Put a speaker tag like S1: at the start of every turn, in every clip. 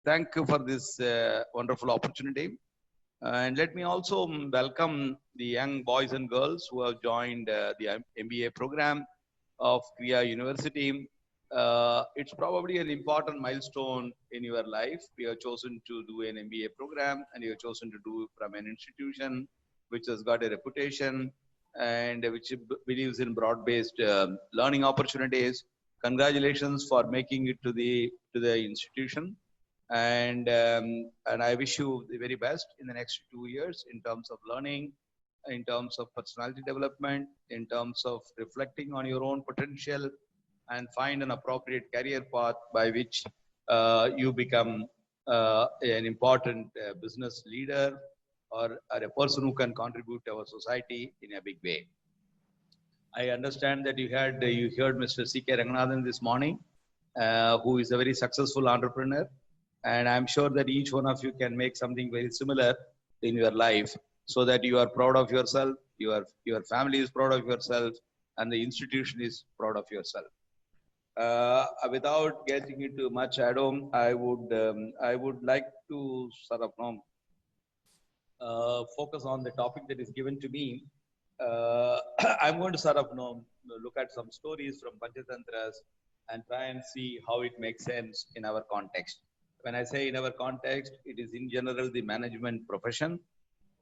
S1: Thank you for this wonderful opportunity. And let me also welcome the young boys and girls who have joined the MBA program of Kriya University. It's probably an important milestone in your life. You have chosen to do an MBA program and you have chosen to do from an institution which has got a reputation and which believes in broad-based learning opportunities. Congratulations for making it to the institution, and I wish you the very best in the next 2 years in terms of learning, in terms of personality development, in terms of reflecting on your own potential, and find an appropriate career path by which you become an important business leader or a person who can contribute to our society in a big way. I understand that you heard Mr. C.K. Ranganathan this morning, who is a very successful entrepreneur. And I'm sure that each one of you can make something very similar in your life so that you are proud of yourself, your family is proud of yourself, and the institution is proud of yourself. Without getting into much add-on, I would like to sort of focus on the topic that is given to me. I'm going to sort of look at some stories from Panchatantras and try and see how it makes sense in our context. When I say in our context, it is in general the management profession.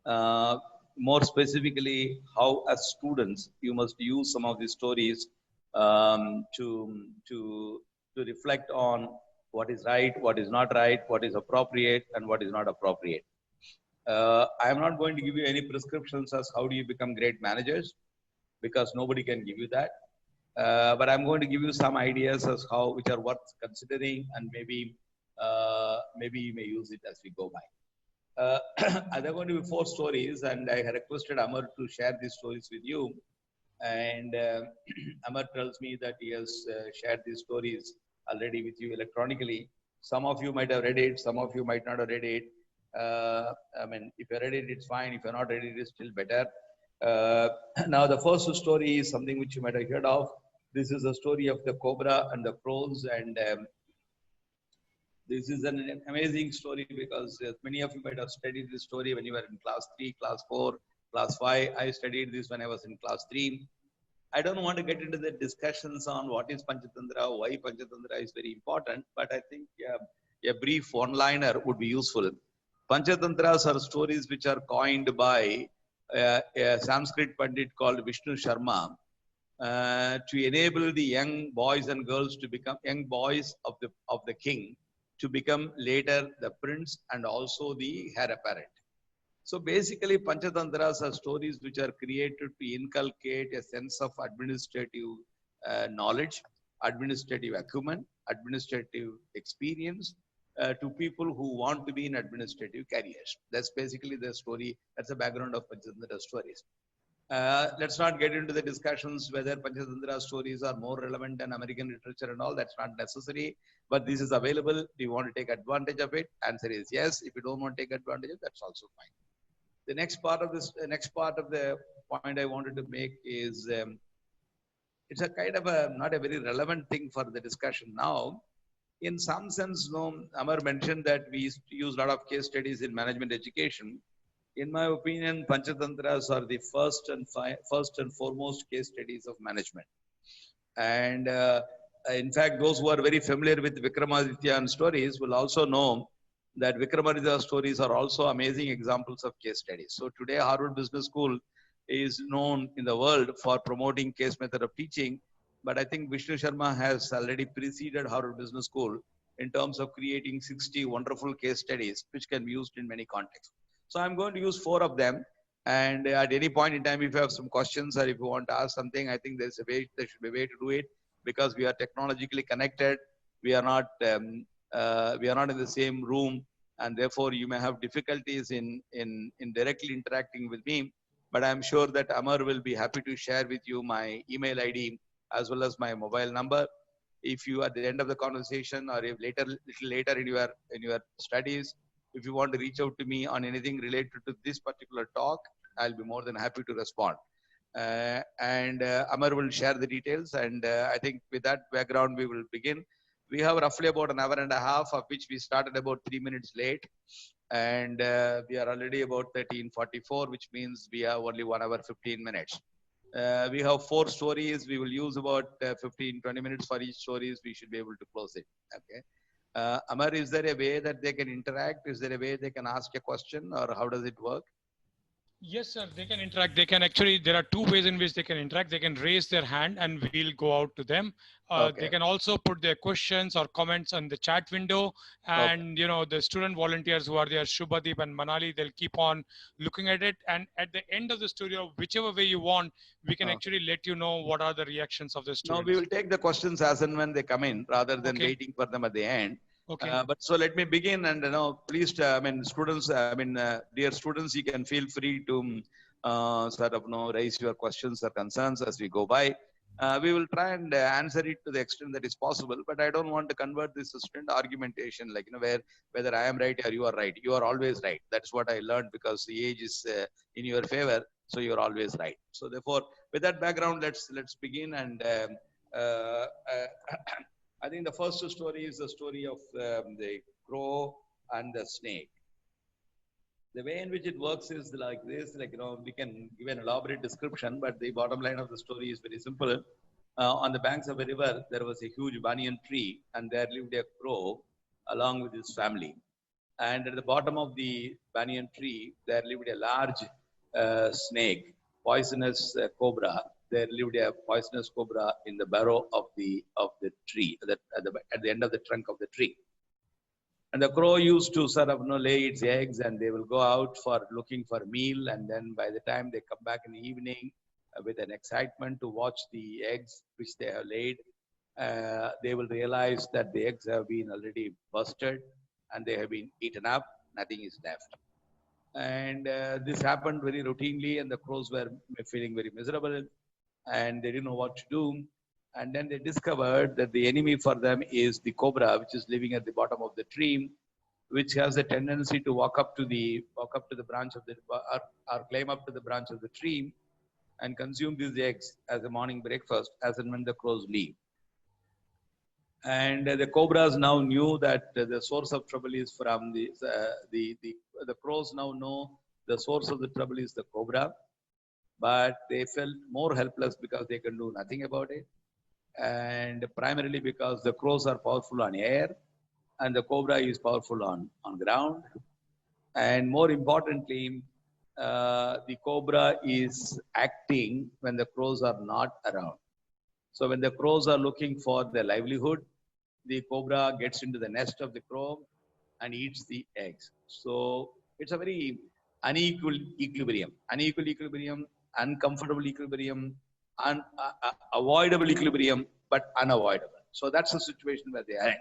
S1: More specifically, how as students you must use some of these stories to reflect on what is right, what is not right, what is appropriate, and what is not appropriate. I am not going to give you any prescriptions as how do you become great managers, because nobody can give you that. But I'm going to give you some ideas as how which are worth considering, and maybe you may use it as we go by. There are going to be 4 stories, and I had requested Amar to share these stories with you. And Amar tells me that he has shared these stories already with you electronically. Some of you might have read it, some of you might not have read it. I mean, if you read it, it's fine. If you're not read it, it's still better. Now, the first story is something which you might have heard of. This is a story of the cobra and the crows, and this is an amazing story because many of you might have studied this story when you were in class 3, class 4, class 5. I studied this when I was in class 3. I don't want to get into the discussions on what is Panchatantra, why Panchatantra is very important, but I think a brief one-liner would be useful. Panchatantras are stories which are coined by a Sanskrit Pandit called Vishnu Sharma to enable the young boys and girls to become young boys of the king to become later the prince and also the heir apparent. So basically, Panchatantras are stories which are created to inculcate a sense of administrative knowledge, administrative acumen, administrative experience to people who want to be in administrative careers. That's basically the story. That's the background of Panchatantra stories. Let's not get into the discussions whether Panchatantra stories are more relevant than American literature and all. That's not necessary. But this is available. Do you want to take advantage of it? Answer is yes. If you don't want to take advantage of it, that's also fine. The next part of the point I wanted to make is it's a kind of not a very relevant thing for the discussion now. In some sense, Amar mentioned that we use a lot of case studies in management education. In my opinion, Panchatantras are the first and foremost case studies of management. And in fact, those who are very familiar with Vikramaditya and stories will also know that Vikramaditya stories are also amazing examples of case studies. So today, Harvard Business School is known in the world for promoting case method of teaching. But I think Vishnu Sharma has already preceded Harvard Business School in terms of creating 60 wonderful case studies, which can be used in many contexts. So I'm going to use 4 of them. And at any point in time, if you have some questions or if you want to ask something, I think there should be a way to do it because we are technologically connected. We are not in the same room, and therefore you may have difficulties in directly interacting with me. But I'm sure that Amar will be happy to share with you my email ID as well as my mobile number. If you at the end of the conversation or if little later in your studies, if you want to reach out to me on anything related to this particular talk, I'll be more than happy to respond. And Amar will share the details. And I think with that background, we will begin. We have roughly about an hour and a half, of which we started about 3 minutes late. And we are already about 13:44, which means we have only 1 hour, 15 minutes. We have 4 stories. We will use about 15, 20 minutes for each stories. We should be able to close it. Okay. Amar, is there a way that they can interact? Is there a way they can ask a question, or how does it work?
S2: Yes, sir. They can interact. They can actually, there are two ways in which they can interact. They can raise their hand and we'll go out to them.
S1: Okay.
S2: They can also put their questions or comments on the chat window. And, you know, the student volunteers who are there, Shubhadeep and Manali, they'll keep on looking at it. And at the end of the studio, whichever way you want, we can actually let you know what are the reactions of the students.
S1: No, we will take the questions as and when they come in, rather than waiting for them at the end.
S2: Okay.
S1: But so let me begin, and please, students, dear students, you can feel free to sort of raise your questions or concerns as we go by. We will try and answer it to the extent that is possible, but I don't want to convert this to student argumentation, like whether I am right or you are right. You are always right. That's what I learned, because the age is in your favor, so you are always right. So therefore, with that background, let's begin. And I think the first story is the story of the crow and the snake. The way in which it works is like this, we can give an elaborate description, but the bottom line of the story is very simple. On the banks of a river, there was a huge banyan tree, and there lived a crow along with his family. And at the bottom of the banyan tree, there lived a large snake, poisonous cobra. There lived a poisonous cobra in the barrow of the tree, at the end of the trunk of the tree. And the crow used to sort of lay its eggs, and they will go out for looking for meal. And then by the time they come back in the evening with an excitement to watch the eggs which they have laid, they will realize that the eggs have been already busted and they have been eaten up. Nothing is left. And this happened very routinely, and the crows were feeling very miserable, and they didn't know what to do. And then they discovered that the enemy for them is the cobra, which is living at the bottom of the tree, which has a tendency to walk up to the branch of the or climb up to the branch of the tree and consume these eggs as a morning breakfast, as and when the crows leave. And the cobras now knew that the source of trouble is from the crows now know the source of the trouble is the cobra, but they felt more helpless because they can do nothing about it, and primarily because the crows are powerful on air and the cobra is powerful on ground. And more importantly, the cobra is acting when the crows are not around. So when the crows are looking for their livelihood, the cobra gets into the nest of the crow and eats the eggs. So it's a very unequal equilibrium, uncomfortable equilibrium, avoidable equilibrium, but unavoidable. So that's the situation where they are in.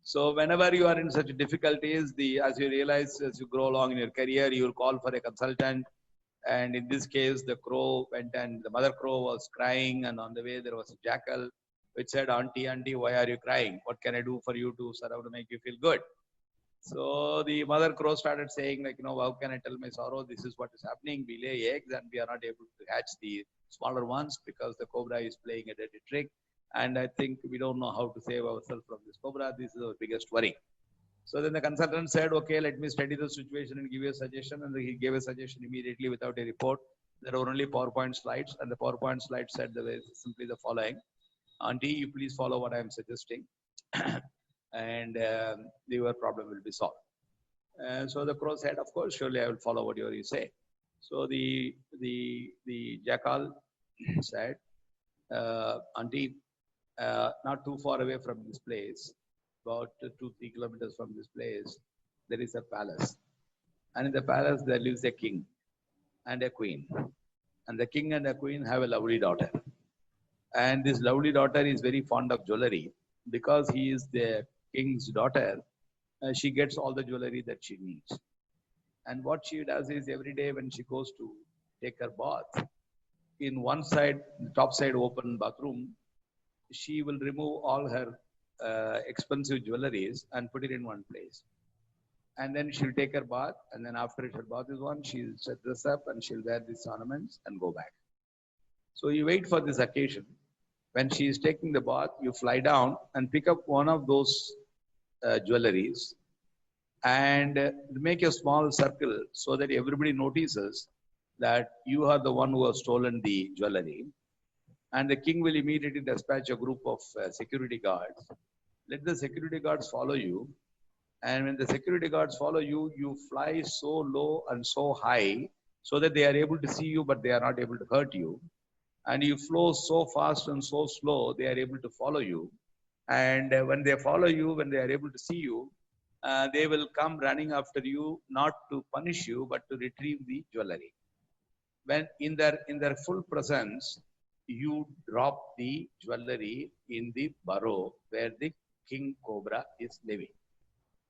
S1: So whenever you are in such difficulties, as you realize, as you grow along in your career, you will call for a consultant. And in this case, the crow went, and the mother crow was crying, and on the way there was a jackal which said, Auntie, why are you crying? What can I do for you to sort of make you feel good? So the mother crow started saying, how can I tell my sorrow? This is what is happening. We lay eggs and we are not able to hatch the smaller ones because the cobra is playing a dirty trick. And I think we don't know how to save ourselves from this cobra. This is our biggest worry. So then the consultant said, okay, let me study the situation and give you a suggestion. And he gave a suggestion immediately without a report. There were only PowerPoint slides, and the PowerPoint slides said simply the following: Auntie, you please follow what I am suggesting, and your problem will be solved. And so the crow said, of course, surely I will follow whatever you say. So the jackal said, Auntie, not too far away from this place, about 2-3 kilometers from this place, there is a palace. And in the palace, there lives a king and a queen. And the king and the queen have a lovely daughter. And this lovely daughter is very fond of jewelry. Because he is the king's daughter, she gets all the jewelry that she needs. And what she does is, every day when she goes to take her bath, in one side, the top side open bathroom, she will remove all her expensive jewelries and put it in one place. And then she'll take her bath, and then after her bath is on, she'll set this up and she'll wear these ornaments and go back. So you wait for this occasion, When she is taking the bath, you fly down and pick up one of those jewelries and make a small circle so that everybody notices that you are the one who has stolen the jewelry. And the king will immediately dispatch a group of security guards. Let the security guards follow you. And when the security guards follow you, you fly so low and so high so that they are able to see you, but they are not able to hurt you. And you flow so fast and so slow, they are able to follow you. And when they follow you, when they are able to see you, they will come running after you, not to punish you, but to retrieve the jewelry. When in their full presence, you drop the jewelry in the burrow where the king cobra is living.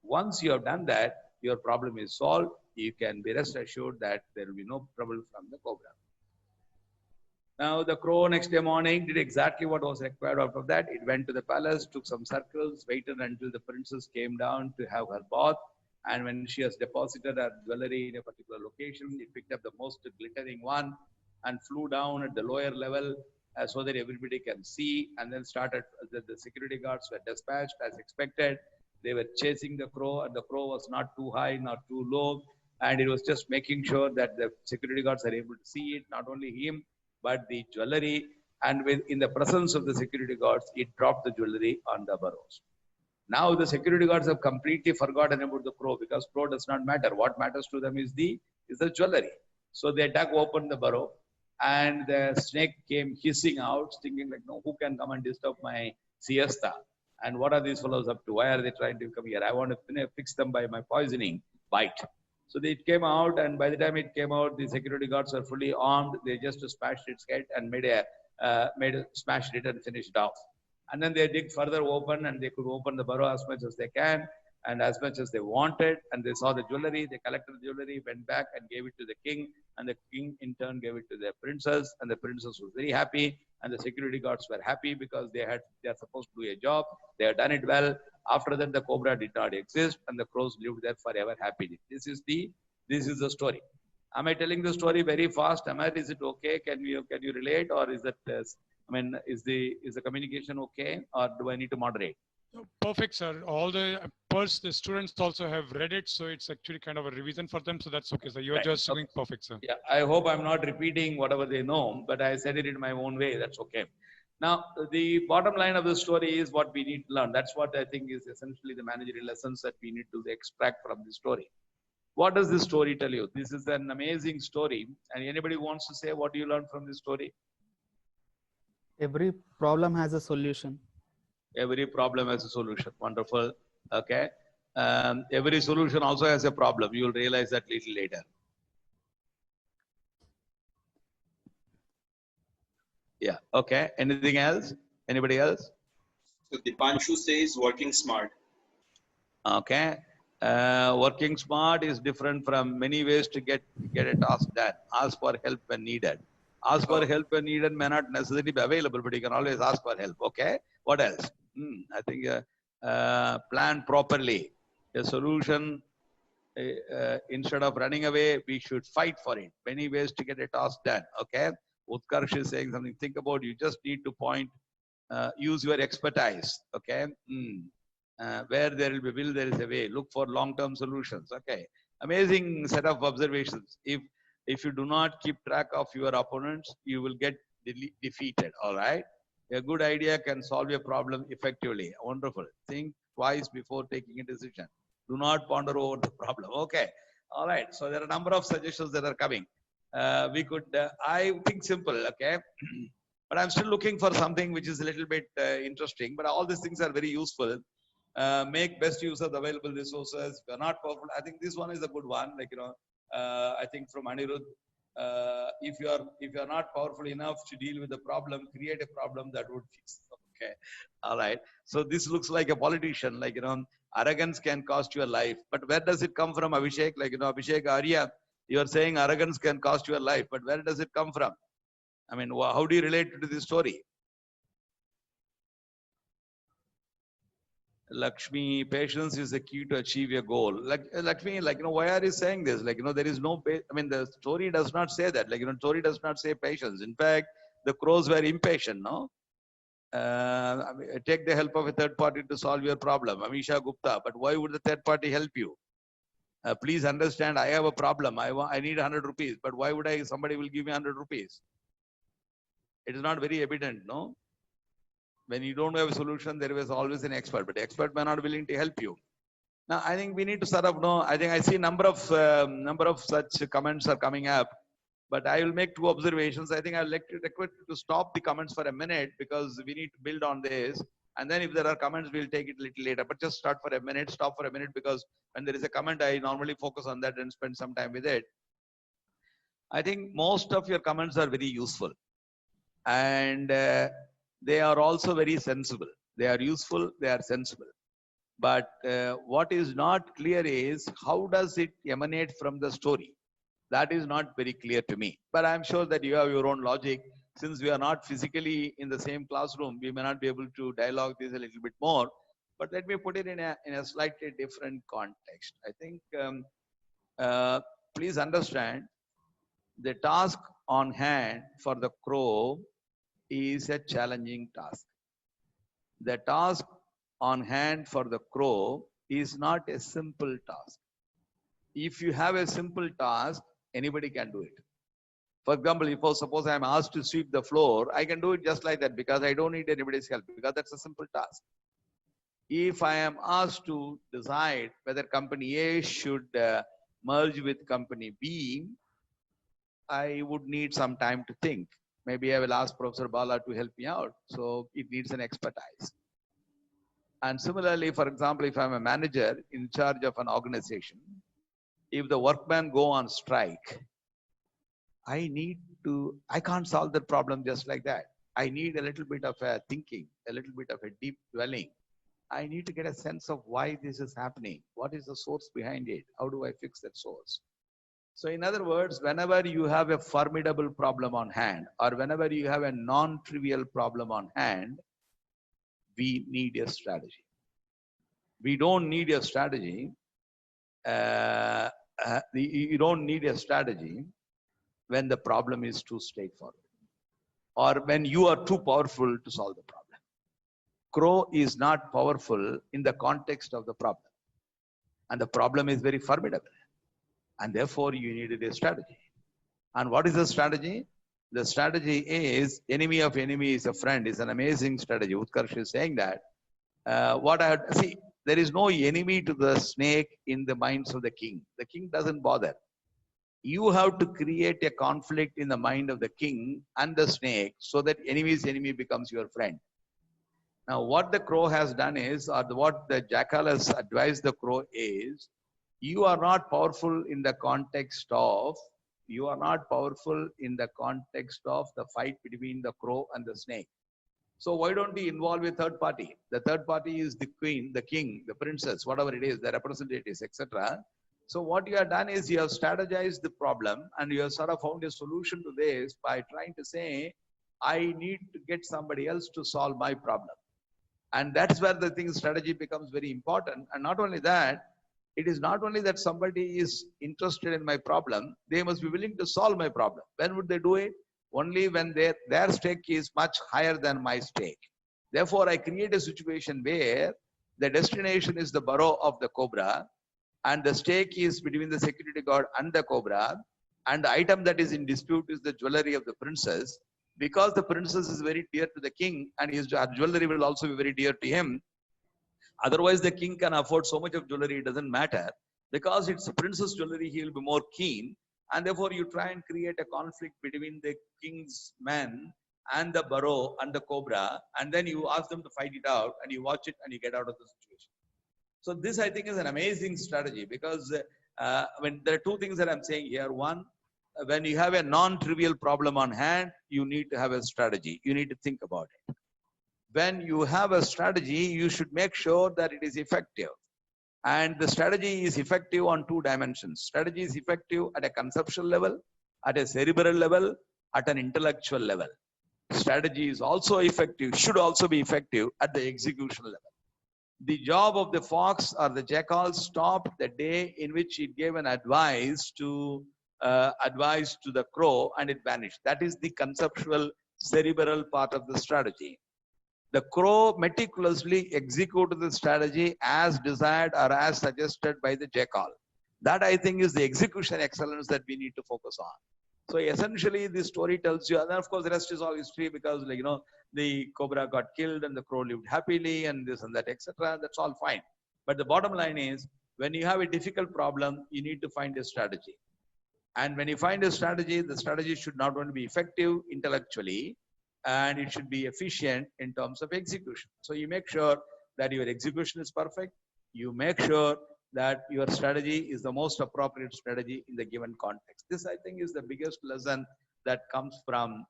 S1: Once you have done that, your problem is solved. You can be rest assured that there will be no trouble from the cobra. Now the crow next day morning did exactly what was required out of that. It went to the palace, took some circles, waited until the princess came down to have her bath. And when she has deposited her jewelry in a particular location, it picked up the most glittering one and flew down at the lower level so that everybody can see. And then started, the security guards were dispatched as expected. They were chasing the crow, and the crow was not too high, not too low. And it was just making sure that the security guards are able to see it, not only him, but the jewelry. And in the presence of the security guards, it dropped the jewelry on the burrows. Now the security guards have completely forgotten about the crow, because crow does not matter. What matters to them is the jewelry. So they dug open the burrow, and the snake came hissing out, thinking like, no, who can come and disturb my siesta? And what are these fellows up to? Why are they trying to come here? I want to fix them by my poisoning bite. So it came out, and by the time it came out, the security guards were fully armed. They just smashed its head and smashed it and finished off. And then they dig further open, and they could open the burrow as much as they can and as much as they wanted. And they saw the jewelry. They collected the jewelry, went back and gave it to the king. And the king in turn gave it to the princess. And the princess was very happy. And the security guards were happy because they are supposed to do a job. They had done it well. After that, the cobra did not exist, and the crows lived there forever happily. This is the story. Am I telling the story very fast? Is it okay? Can you relate, or is that? Is the communication okay, or do I need to moderate?
S2: Perfect, sir. All the students also have read it, so it's actually kind of a revision for them. So that's okay, sir. You're just doing perfect, sir.
S1: Yeah, I hope I'm not repeating whatever they know, but I said it in my own way. That's okay. Now, the bottom line of the story is what we need to learn. That's what I think is essentially the managerial lessons that we need to extract from the story. What does this story tell you? This is an amazing story. And anybody wants to say what do you learn from this story?
S3: Every problem has a solution.
S1: Every problem has a solution. Wonderful. Okay. Every solution also has a problem. You will realize that little later. Yeah. Okay. Anything else? Anybody else?
S4: So Dipanshu says working smart.
S1: Okay. Working smart is different from many ways to get a task done. Ask for help when needed. Ask for help when needed may not necessarily be available, but you can always ask for help. Okay. What else? I think plan properly. A solution, instead of running away, we should fight for it. Many ways to get a task done. Okay. Utkarsh is saying something. Think about, you just need to point, use your expertise. Okay. Where there will be will, there is a way. Look for long-term solutions. Okay. Amazing set of observations. If you do not keep track of your opponents, you will get defeated. All right. A good idea can solve a problem effectively. Wonderful. Think twice before taking a decision. Do not ponder over the problem. Okay. All right. So there are a number of suggestions that are coming. We could, I think simple. Okay. But I'm still looking for something which is a little bit interesting. But all these things are very useful. Make best use of the available resources. If you're not powerful, I think this one is a good one. Like, I think from Anirudh, if you're not powerful enough to deal with the problem, create a problem that would fix. Okay. All right. So this looks like a politician, like, arrogance can cost your life. But where does it come from, Abhishek? Like, Abhishek Arya, you are saying arrogance can cost your life, but where does it come from? I mean, how do you relate to this story? Lakshmi, patience is the key to achieve your goal. Lakshmi, why are you saying this? There is no, the story does not say that. Story does not say patience. In fact, the crows were impatient, no? take the help of a third party to solve your problem, Amisha Gupta. But why would the third party help you? Please understand, I have a problem. I need 100 rupees. But why would somebody will give me 100 rupees? It is not very evident, no? When you don't have a solution, there is always an expert. But the expert may not willing to help you. Now, I think we need to sort of know. I think I see number of such comments are coming up. But I will make two observations. I think I'll request to stop the comments for a minute because we need to build on this. And then if there are comments, we'll take it a little later. But just start for a minute, stop for a minute, because when there is a comment, I normally focus on that and spend some time with it. I think most of your comments are very useful. And they are also very sensible. They are useful, they are sensible. But what is not clear is how does it emanate from the story? That is not very clear to me. But I'm sure that you have your own logic. Since we are not physically in the same classroom, we may not be able to dialogue this a little bit more. But let me put it in a slightly different context. I think, please understand, the task on hand for the crow is a challenging task. The task on hand for the crow is not a simple task. If you have a simple task, anybody can do it. For example, if suppose I am asked to sweep the floor, I can do it just like that because I don't need anybody's help, because that's a simple task. If I am asked to decide whether company A should merge with company B, I would need some time to think. Maybe I will ask Professor Bala to help me out. So it needs an expertise. And similarly, for example, if I'm a manager in charge of an organization, if the workmen go on strike, I can't solve the problem just like that. I need a little bit of a thinking, a little bit of a deep dwelling. I need to get a sense of why this is happening. What is the source behind it? How do I fix that source? So in other words, whenever you have a formidable problem on hand, or whenever you have a non-trivial problem on hand, we need a strategy. We don't need a strategy. You don't need a strategy when the problem is too straightforward, or when you are too powerful to solve the problem. Crow is not powerful in the context of the problem, and the problem is very formidable, and therefore you needed a strategy. And what is the strategy? The strategy is enemy of enemy is a friend. Is an amazing strategy. Utkarsh is saying that. There is no enemy to the snake in the minds of the king. The king doesn't bother. You have to create a conflict in the mind of the king and the snake so that enemy's enemy becomes your friend. Now, what the crow has done is, or what the jackal has advised the crow is, you are not powerful in the context of, the fight between the crow and the snake. So why don't we involve a third party? The third party is the queen, the king, the princess, whatever it is, the representatives, etc. So what you have done is you have strategized the problem and you have sort of found a solution to this by trying to say, I need to get somebody else to solve my problem. And that's where the strategy becomes very important. And not only that, it is not only that somebody is interested in my problem, they must be willing to solve my problem. When would they do it? Only when their stake is much higher than my stake. Therefore, I create a situation where the destination is the burrow of the cobra, and the stake is between the security guard and the cobra, and the item that is in dispute is the jewelry of the princess. Because the princess is very dear to the king, and his jewelry will also be very dear to him. Otherwise, the king can afford so much of jewelry, it doesn't matter. Because it's a princess jewelry, he will be more keen. And therefore, you try and create a conflict between the king's men and the burrow and the cobra. And then you ask them to fight it out, and you watch it, and you get out of the situation. So this, I think, is an amazing strategy, because when there are two things that I'm saying here. One, when you have a non-trivial problem on hand, you need to have a strategy. You need to think about it. When you have a strategy, you should make sure that it is effective. And the strategy is effective on two dimensions. Strategy is effective at a conceptual level, at a cerebral level, at an intellectual level. Strategy is also effective, should also be effective at the execution level. The job of the fox or the jackal stopped the day in which it gave an advice to the crow, and it vanished. That is the conceptual cerebral part of the strategy. The crow meticulously executed the strategy as desired or as suggested by the jackal. That I think is the execution excellence that we need to focus on. So essentially, this story tells you, and then of course the rest is all history because, like, the cobra got killed and the crow lived happily and this and that, etc. That's all fine. But the bottom line is, when you have a difficult problem, you need to find a strategy. And when you find a strategy, the strategy should not only be effective intellectually, and it should be efficient in terms of execution. So you make sure that your execution is perfect. You make sure that your strategy is the most appropriate strategy in the given context. This, I think, is the biggest lesson that comes from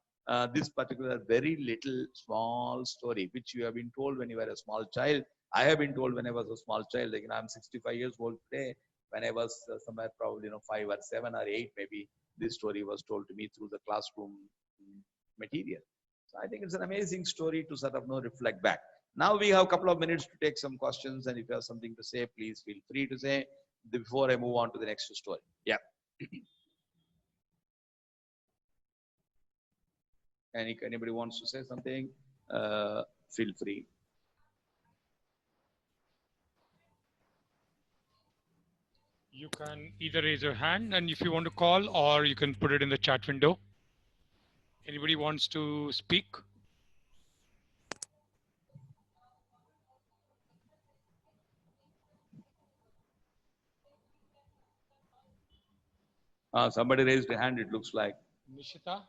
S1: this particular very little small story, which you have been told when you were a small child. I have been told when I was a small child. Like, I'm 65 years old today. When I was somewhere probably 5 or 7 or 8, maybe this story was told to me through the classroom material. So I think it's an amazing story to sort of reflect back. Now we have a couple of minutes to take some questions, and if you have something to say, please feel free to say before I move on to the next story. Yeah. Anybody wants to say something, feel free.
S2: You can either raise your hand and if you want to call, or you can put it in the chat window. Anybody wants to speak?
S1: Somebody raised a hand, it looks like.
S2: Nishita,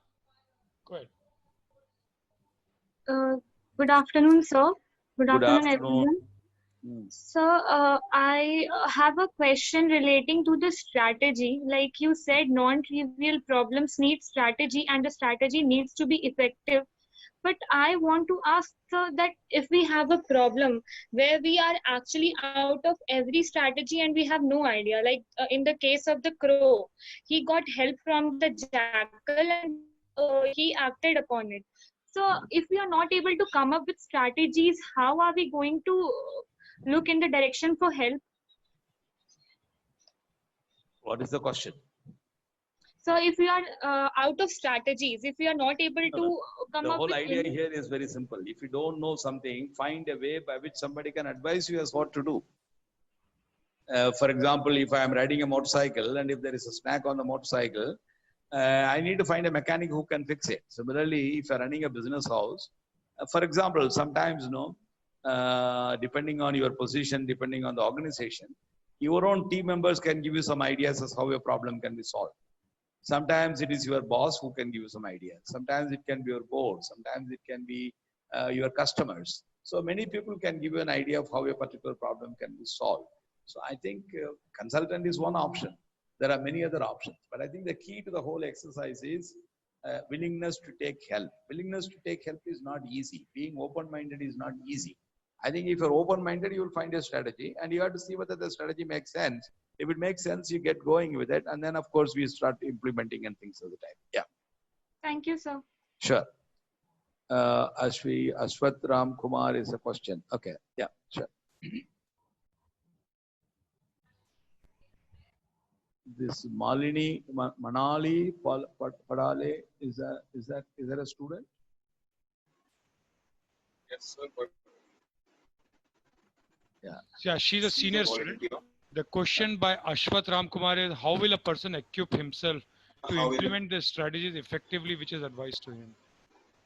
S2: go ahead.
S5: Good afternoon, sir. Good afternoon,
S1: afternoon.
S5: everyone. So, I have a question relating to the strategy. Like you said, non-trivial problems need strategy and the strategy needs to be effective. But I want to ask, sir, that if we have a problem where we are actually out of every strategy and we have no idea, like in the case of the crow, he got help from the jackal and he acted upon it. So if we are not able to come up with strategies, how are we going to look in the direction for help?
S1: What is the question?
S5: So if we are out of strategies, if we are not able to come
S1: The
S5: up
S1: whole
S5: with
S1: idea
S5: any...
S1: here is very simple. If you don't know something, find a way by which somebody can advise you as what to do. For example, if I am riding a motorcycle and if there is a snack on the motorcycle, I need to find a mechanic who can fix it. Similarly, if you're running a business house, for example, sometimes, depending on your position, depending on the organization, your own team members can give you some ideas as how your problem can be solved. Sometimes it is your boss who can give you some ideas. Sometimes it can be your board. Sometimes it can be your customers. So many people can give you an idea of how a particular problem can be solved. So I think consultant is one option. There are many other options. But I think the key to the whole exercise is willingness to take help. Willingness to take help is not easy. Being open-minded is not easy. I think if you're open-minded, you will find a strategy and you have to see whether the strategy makes sense. If it makes sense, you get going with it. And then, of course, we start implementing and things all the time. Yeah.
S5: Thank you, sir.
S1: Sure. Ashwath Ram Kumar is a question. Okay. Yeah, sure. This Malini, Manali Padale, is that a student?
S4: Yes, sir. But
S2: Yeah, she's a senior student. The question by Ashwath Ram Kumar is, how will a person equip himself to implement the strategies effectively which is advised to him?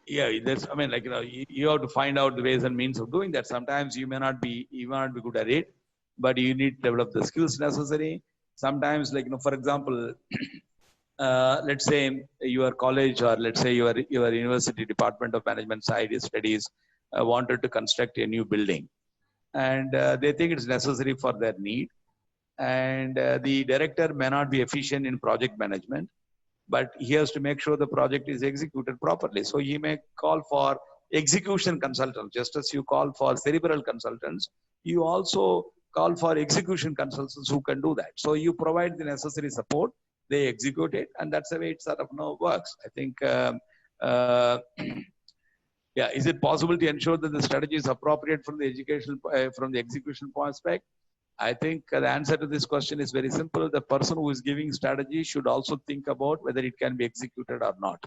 S1: Yeah, that's, I mean, like, you have to find out the ways and means of doing that. Sometimes you may not be good at it, but you need to develop the skills necessary. Sometimes, like, for example, let's say your college or let's say your university department of management side studies wanted to construct a new building, and they think it's necessary for their need. And the director may not be efficient in project management, but he has to make sure the project is executed properly. So he may call for execution consultants, just as you call for cerebral consultants, you also call for execution consultants who can do that. So you provide the necessary support, they execute it, and that's the way it sort of works. I think, yeah, is it possible to ensure that the strategy is appropriate from the execution aspect? I think the answer to this question is very simple. The person who is giving strategy should also think about whether it can be executed or not.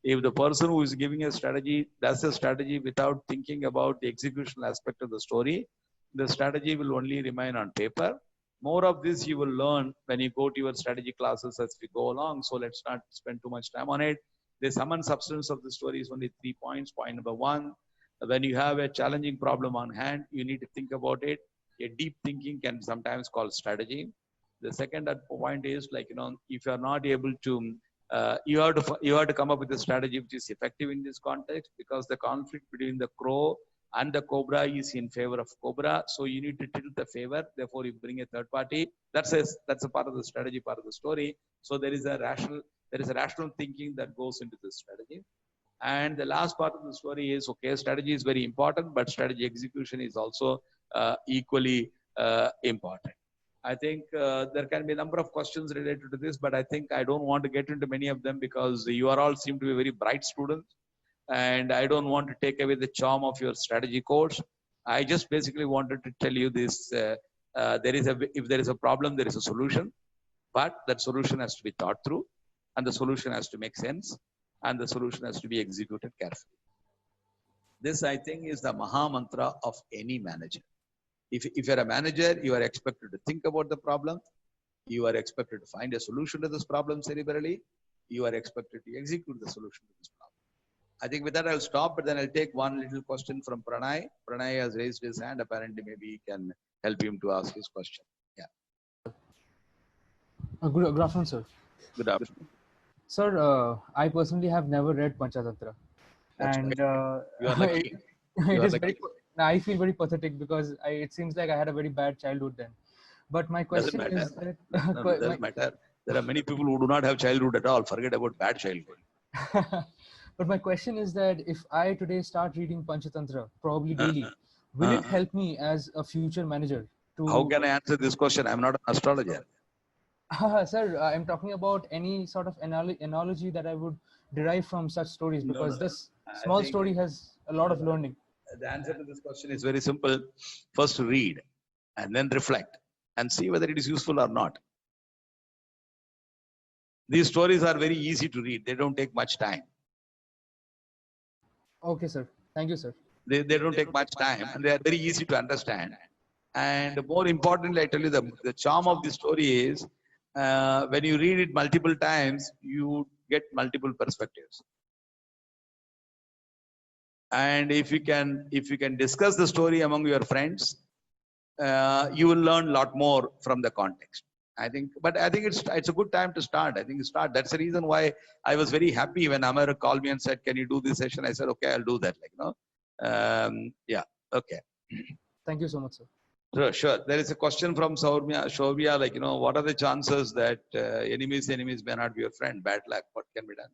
S1: If the person who is giving a strategy does a strategy without thinking about the execution aspect of the story, the strategy will only remain on paper. More of this you will learn when you go to your strategy classes as we go along. So let's not spend too much time on it. The sum and substance of the story is only 3 points. Point number 1, when you have a challenging problem on hand, you need to think about it. A deep thinking can sometimes call strategy. The second point is like, if you are not able to, you have to come up with a strategy which is effective in this context, because the conflict between the crow and the cobra is in favor of cobra. So you need to tilt the favor. Therefore, you bring a third party. That's a part of the strategy, part of the story. So there is a rational thinking that goes into this strategy. And the last part of the story is, okay, strategy is very important, but strategy execution is also equally important. I think there can be a number of questions related to this, but I think I don't want to get into many of them because you are all seem to be very bright students, and I don't want to take away the charm of your strategy course. I just basically wanted to tell you this: if there is a problem, there is a solution, but that solution has to be thought through, and the solution has to make sense, and the solution has to be executed carefully. This, I think, is the Maha Mantra of any manager. If you're a manager, you are expected to think about the problem. You are expected to find a solution to this problem cerebrally. You are expected to execute the solution to this problem. I think with that, I'll stop, but then I'll take one little question from Pranay. Pranay has raised his hand. Apparently, maybe he can help him to ask his question. Yeah.
S6: Good afternoon, sir.
S1: Good afternoon.
S6: Sir, I personally have never read Panchatantra.
S1: That's
S6: And
S1: You are lucky.
S6: it is very, I feel very pathetic because it seems like I had a very bad childhood then. But my question is that...
S1: No, it doesn't matter. There are many people who do not have childhood at all. Forget about bad childhood.
S6: But my question is that if I today start reading Panchatantra, probably daily, will it help me as a future manager to...
S1: How can I answer this question? I'm not an astrologer.
S6: Sir, I'm talking about any sort of analogy that I would derive from such stories, because this small story has a lot of learning.
S1: The answer to this question is very simple. First read and then reflect and see whether it is useful or not. These stories are very easy to read. They don't take much time.
S6: Okay, sir. Thank you, sir.
S1: They don't take much time, and they are very easy to understand. And more importantly, I tell you, the charm of the story is when you read it multiple times, you get multiple perspectives. And if you can discuss the story among your friends, you will learn a lot more from the context. I think it's a good time to start. That's the reason why I was very happy when Amar called me and said, "Can you do this session?" I said, "Okay, I'll do that." Yeah, okay.
S6: Thank you so much, sir.
S1: Sure. There is a question from Shaurya, what are the chances that enemies may not be your friend? Bad luck. What can be done?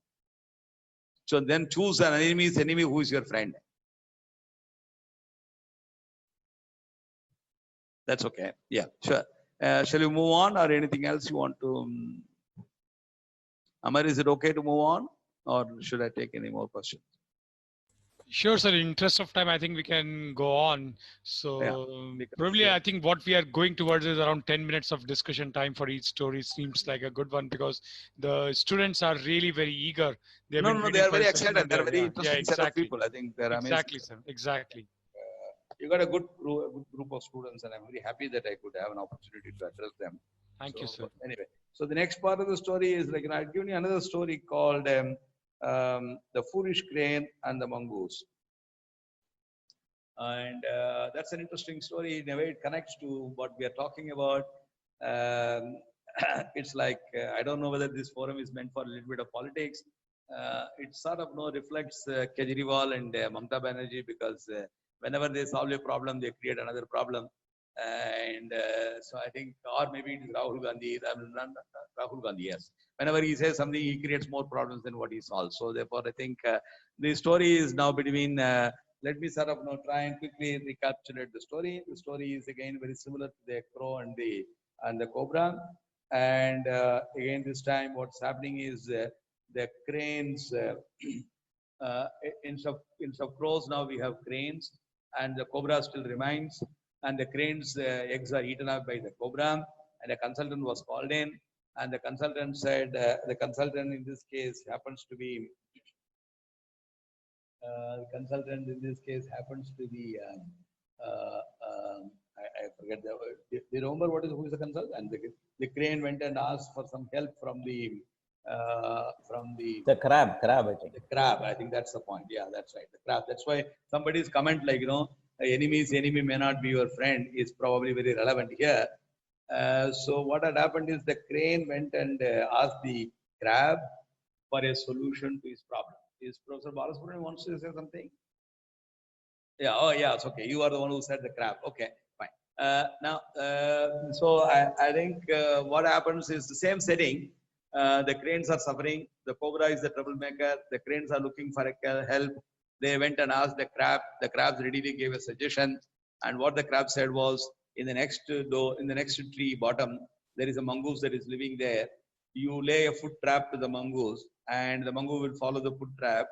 S1: So then choose an enemy who is your friend. That's okay. Yeah, sure. Shall we move on, or anything else you want to? Amar, is it okay to move on, or should I take any more questions?
S2: Sure, sir. In interest of time, I think we can go on. So probably I think what we are going towards is around 10 minutes of discussion time for each story. Seems like a good one because the students are really very eager.
S1: They are very excited. They're very interesting set of people. I think they're amazing.
S2: Exactly, sir. Exactly.
S1: You got a good group of students, and I'm very happy that I could have an opportunity to address them.
S2: Thank you, sir.
S1: Anyway, so the next part of the story is I've given you another story called The Foolish Crane and the Mongoose. And that's an interesting story. In a way, it connects to what we are talking about. It's like, I don't know whether this forum is meant for a little bit of politics. It sort of reflects Kejriwal and Mamata Banerjee, because whenever they solve a problem, they create another problem. And so I think, or maybe it is Rahul Gandhi, yes. Whenever he says something, he creates more problems than what he solves. So therefore, I think the story is now between, let me sort of try and quickly recapitulate the story. The story is again very similar to the crow and the cobra. And again, this time what's happening is the cranes, instead of crows, now we have cranes, and the cobra still remains. And the cranes' eggs are eaten up by the cobra, and a consultant was called in, and the consultant said, the consultant in this case happens to be consultant in this case happens to be, I forget the word. Do you remember who is the consultant? The crane went and asked for some help from the
S7: The crab, I think.
S1: the crab. I think that's the point. Yeah, that's right. The crab. That's why somebody's comment like, enemy's enemy may not be your friend is probably very relevant here. So what had happened is the crane went and asked the crab for a solution to his problem. Is Professor Balasubramanian wants to say something? Yeah. Oh, yeah. It's okay. You are the one who said the crab. Okay, fine. So I think what happens is the same setting. The cranes are suffering. The cobra is the troublemaker. The cranes are looking for help. They went and asked the crab. The crabs readily gave a suggestion. And what the crab said was, in the next tree bottom, there is a mongoose that is living there. You lay a foot trap to the mongoose, and the mongoose will follow the foot trap.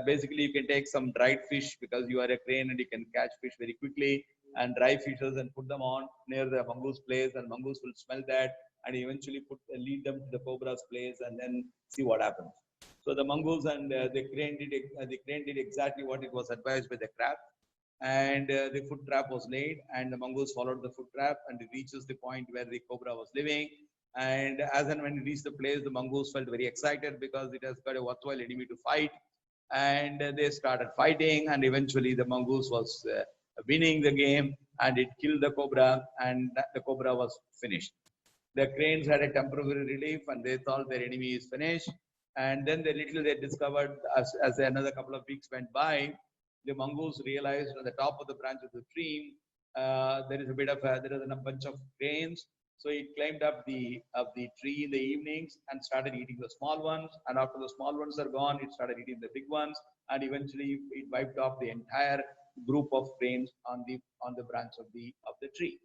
S1: Basically, you can take some dried fish because you are a crane and you can catch fish very quickly, and dry fishes and put them on near the mongoose place, and mongoose will smell that and eventually lead them to the cobra's place and then see what happens. So the mongoose and the crane did exactly what it was advised by the crab, and the foot trap was laid, and the mongoose followed the foot trap, and it reaches the point where the cobra was living. And as and when it reached the place, the mongoose felt very excited because it has got a worthwhile enemy to fight. And they started fighting, and eventually the mongoose was winning the game, and it killed the cobra, and the cobra was finished. The cranes had a temporary relief, and they thought their enemy is finished. And then they discovered, as another couple of weeks went by, the mongoose realized on the top of the branch of the tree there is a bunch of cranes. So it climbed up the tree in the evenings and started eating the small ones. And after the small ones are gone, it started eating the big ones. And eventually it wiped off the entire group of cranes on the branch of the tree.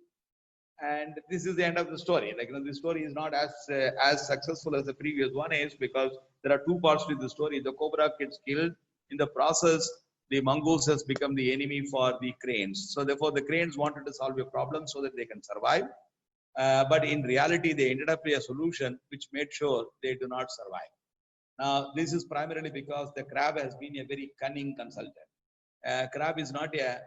S1: And this is the end of the story. The story is not as successful as the previous one is, because there are two parts to the story. The cobra gets killed. In the process, the mongoose has become the enemy for the cranes. So therefore, the cranes wanted to solve a problem so that they can survive. But in reality, they ended up with a solution which made sure they do not survive. Now, this is primarily because the crab has been a very cunning consultant. Crab is not a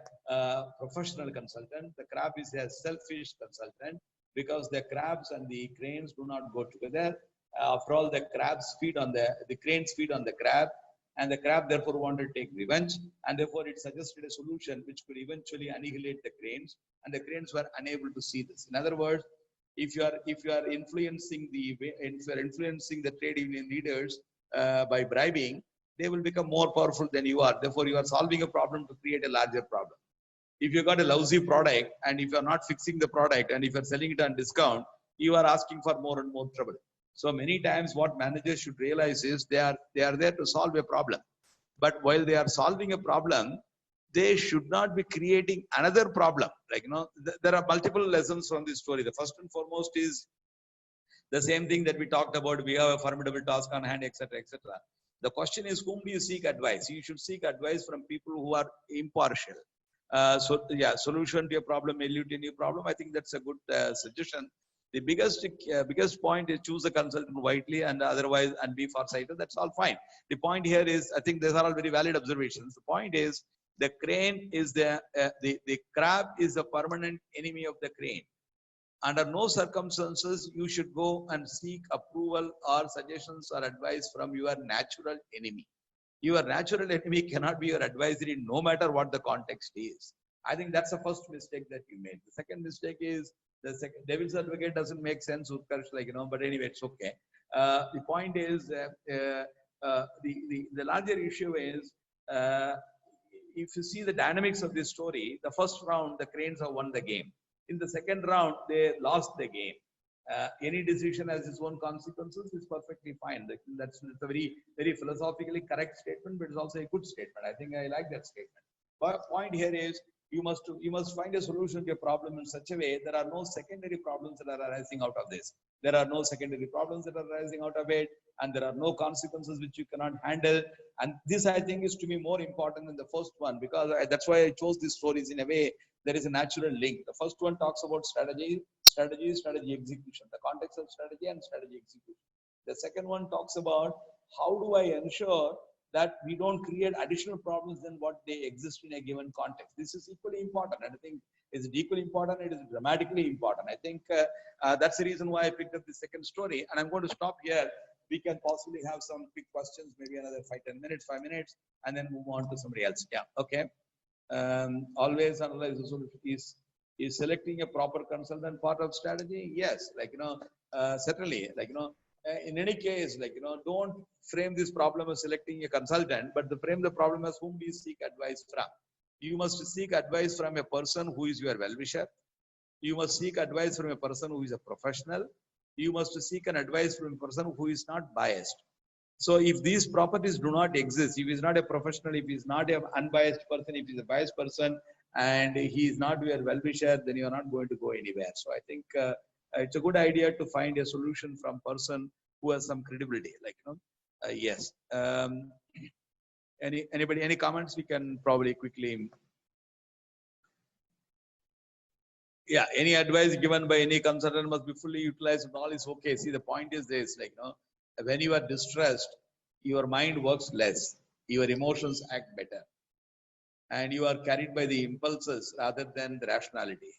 S1: professional consultant. The crab is a selfish consultant, because the crabs and the cranes do not go together. After all, the cranes feed on the crab, and the crab therefore wanted to take revenge, and therefore it suggested a solution which could eventually annihilate the cranes, and the cranes were unable to see this. In other words, if you are influencing the trade union leaders by bribing, they will become more powerful than you are. Therefore, you are solving a problem to create a larger problem. If you got a lousy product, and if you are not fixing the product, and if you are selling it on discount, you are asking for more and more trouble. So many times what managers should realize is they are there to solve a problem. But while they are solving a problem, they should not be creating another problem. There are multiple lessons from this story. The first and foremost is the same thing that we talked about. We have a formidable task on hand, etc., etc. The question is, whom do you seek advice? You should seek advice from people who are impartial. Solution to a problem, elude a new problem. I think that's a good suggestion. The biggest point is choose a consultant wisely, and otherwise, and be farsighted. That's all fine. The point here is, I think these are all very valid observations. The point is, the crane is the crab is a permanent enemy of the crane. Under no circumstances you should go and seek approval or suggestions or advice from your natural enemy. Your natural enemy cannot be your advisory, no matter what the context is. I think that's the first mistake that you made. The second mistake is, devil's advocate doesn't make sense, Utkarsh, but anyway, it's okay. The point is, the larger issue is, if you see the dynamics of this story, the first round, the cranes have won the game. In the second round, they lost the game. Any decision has its own consequences is perfectly fine. That's a very, very philosophically correct statement, but it's also a good statement. I think I like that statement. But point here is, you must find a solution to a problem in such a way there are no secondary problems that are arising out of this. There are no secondary problems that are arising out of it, and there are no consequences which you cannot handle. And this, I think, is to me more important than the first one, because that's why I chose these stories. In a way, there is a natural link. The first one talks about strategy execution, the context of strategy and strategy execution. The second one talks about how do I ensure that we don't create additional problems than what they exist in a given context. This is equally important. And I think it's equally important. It is dramatically important. I think that's the reason why I picked up the second story. And I'm going to stop here. We can possibly have some quick questions, maybe another 5 minutes, and then move on to somebody else. Yeah. Okay. Always analyze the solution. Is selecting a proper consultant part of strategy? Yes. Like, certainly, like, in any case, like, don't frame this problem as selecting a consultant, but frame the problem as whom we seek advice from. You must seek advice from a person who is your well-wisher. You must seek advice from a person who is a professional. You must seek an advice from a person who is not biased. So if these properties do not exist, if he is not a professional, if he is not an unbiased person, if he is a biased person, and he is not your well-wisher, then you are not going to go anywhere. So I think it's a good idea to find a solution from person who has some credibility. Like, yes. Any comments? We can probably quickly. Yeah, any advice given by any consultant must be fully utilized. All is okay. See, the point is this: like, when you are distressed, your mind works less, your emotions act better, and you are carried by the impulses rather than the rationality.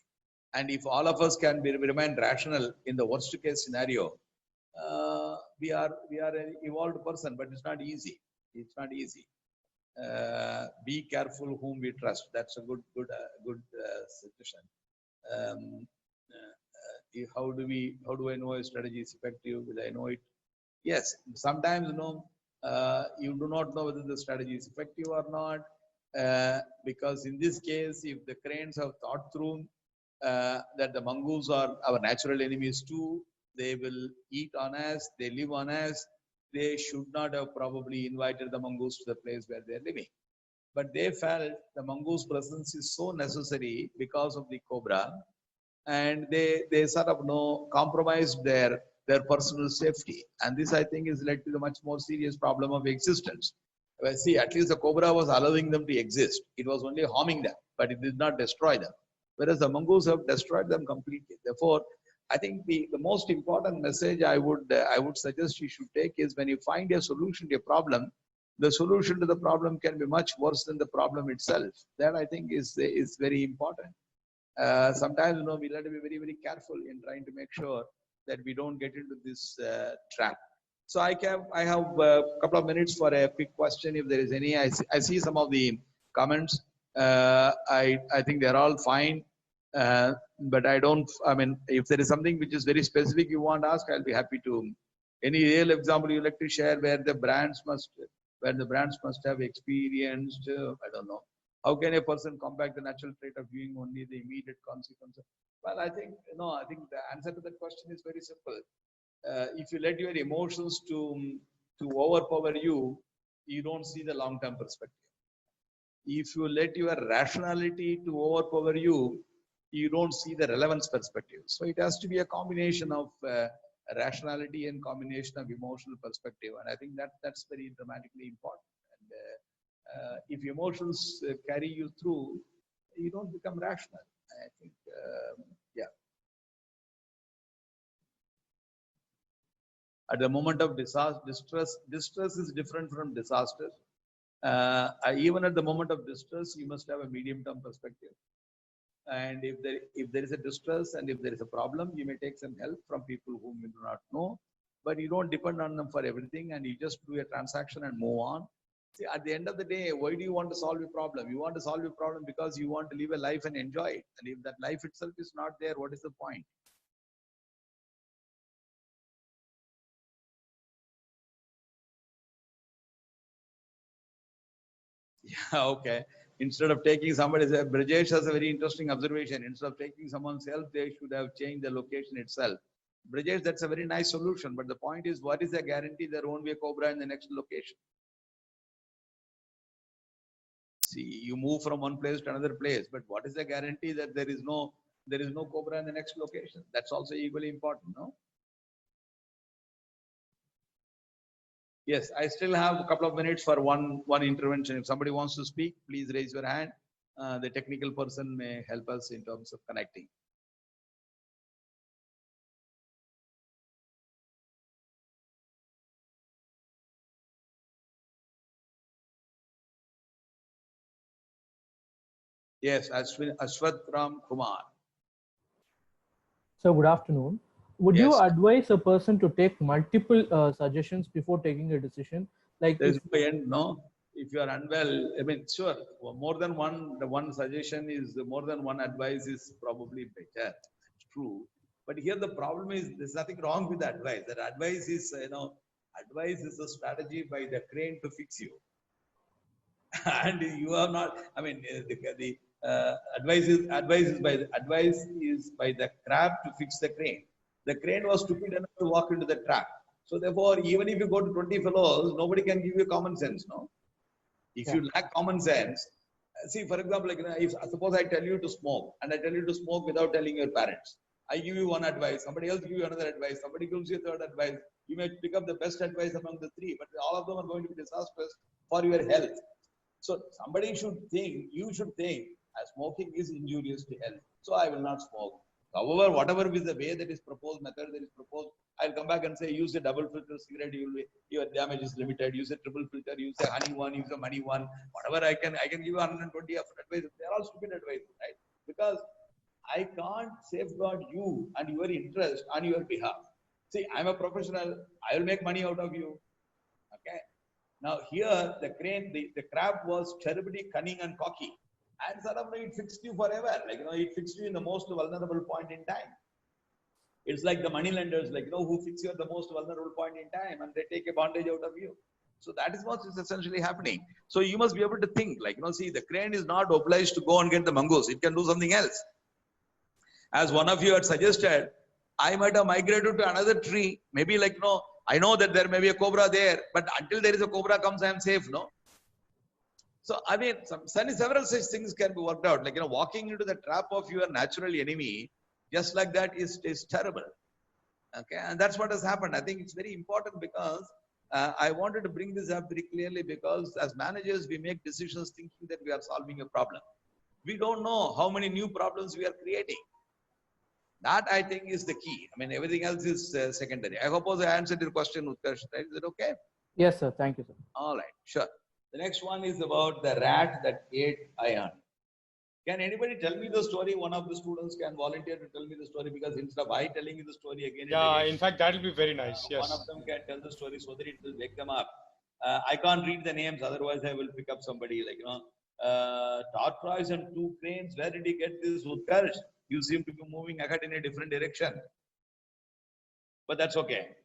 S1: And if all of us can remain rational in the worst case scenario, we are an evolved person, but it's not easy. It's not easy. Be careful whom we trust. That's a good suggestion. How do I know a strategy is effective? Will I know it? Yes, sometimes you do not know whether the strategy is effective or not, because in this case, if the cranes have thought through that the mongoose are our natural enemies too, they will eat on us, they live on us. They should not have probably invited the mongoose to the place where they are living. But they felt the mongoose presence is so necessary because of the cobra, and they sort of compromised their personal safety. And this, I think, is led to the much more serious problem of existence. Well, see, at least the cobra was allowing them to exist. It was only harming them, but it did not destroy them. Whereas the mongoose have destroyed them completely. Therefore, I think the most important message I would suggest you should take is, when you find a solution to a problem, the solution to the problem can be much worse than the problem itself. That, I think, is very important. Sometimes, we have to be very, very careful in trying to make sure that we don't get into this trap. So I have a couple of minutes for a quick question, if there is any. I see some of the comments. I think they're all fine. But I mean, if there is something which is very specific you want to ask, I'll be happy to. Any real example you like to share where the brands must have experienced, I don't know. How can a person combat the natural trait of viewing only the immediate consequences? Well, I think, I think the answer to that question is very simple. If you let your emotions to overpower you, you don't see the long-term perspective. If you let your rationality to overpower you, you don't see the relevance perspective. So it has to be a combination of rationality and combination of emotional perspective. And I think that's very dramatically important. And if emotions carry you through, you don't become rational. I think, yeah. At the moment of distress is different from disaster. Even at the moment of distress, you must have a medium-term perspective. And if there is a distress and if there is a problem, you may take some help from people whom you do not know, but you don't depend on them for everything, and you just do a transaction and move on. See, at the end of the day, why do you want to solve a problem? You want to solve a problem because you want to live a life and enjoy it. And if that life itself is not there, what is the point? Yeah, okay. Instead of taking somebody's, Brajesh has a very interesting observation. Instead of taking someone's help, they should have changed the location itself. Brajesh, that's a very nice solution. But the point is, what is the guarantee there won't be a cobra in the next location? See, you move from one place to another place, but what is the guarantee that there is no cobra in the next location? That's also equally important, no? Yes, I still have a couple of minutes for one intervention. If somebody wants to speak, please raise your hand. The technical person may help us in terms of connecting. Yes, Ashwath Ram Kumar.
S8: So good afternoon. Would you
S1: Yes.
S8: advise a person to take multiple suggestions before taking a decision? Like
S1: There's
S8: if
S1: no end, no? If you are unwell, I mean, sure, more than one, the one suggestion is, more than one advice is probably better. It's true. But here the problem is, there's nothing wrong with the advice. That advice is, advice is a strategy by the crane to fix you. And you are not, I mean, the advice is by the crab to fix the crane. The crane was stupid enough to walk into the trap. So therefore, even if you go to 20 fellows, nobody can give you common sense, no? If you lack common sense, see, for example, like, if suppose I tell you to smoke, and I tell you to smoke without telling your parents, I give you one advice, somebody else give you another advice, somebody gives you a third advice. You may pick up the best advice among the three, but all of them are going to be disastrous for your health. So somebody should think, you should think, smoking is injurious to health, so I will not smoke. However, whatever is the way that is proposed, method that is proposed, I'll come back and say, use a double filter cigarette, your damage is limited. Use a triple filter, use a honey one, use a money one. Whatever I can give you 120 of advice. They're all stupid advice, right? Because I can't safeguard you and your interest on your behalf. See, I'm a professional. I will make money out of you. Okay. Now here, the crane, the crab was terribly cunning and cocky. And suddenly it fixed you forever. Like, it fixed you in the most vulnerable point in time. It's like the money lenders, like, who fix you at the most vulnerable point in time and they take advantage out of you. So that is what is essentially happening. So you must be able to think, like, see, the crane is not obliged to go and get the mongoose. It can do something else. As one of you had suggested, I might have migrated to another tree. Maybe like, I know that there may be a cobra there, but until there is a cobra comes, I am safe, no? So, I mean, several such things can be worked out. Like, walking into the trap of your natural enemy, just like that is terrible. Okay, and that's what has happened. I think it's very important because I wanted to bring this up very clearly because as managers, we make decisions thinking that we are solving a problem. We don't know how many new problems we are creating. That, I think, is the key. I mean, everything else is secondary. I suppose I answered your question, Utkarsh, right? Is it okay?
S8: Yes, sir. Thank you, sir.
S1: All right, sure. The next one is about the rat that ate iron. Can anybody tell me the story? One of the students can volunteer to tell me the story because instead of I telling you the story again.
S2: Yeah, in fact, that will be very nice. Yes.
S1: One of them can tell the story so that it will wake them up. I can't read the names, otherwise I will pick up somebody like, tortoise and two cranes. Where did he get this, Utkarsh? You seem to be moving ahead in a different direction. But that's okay.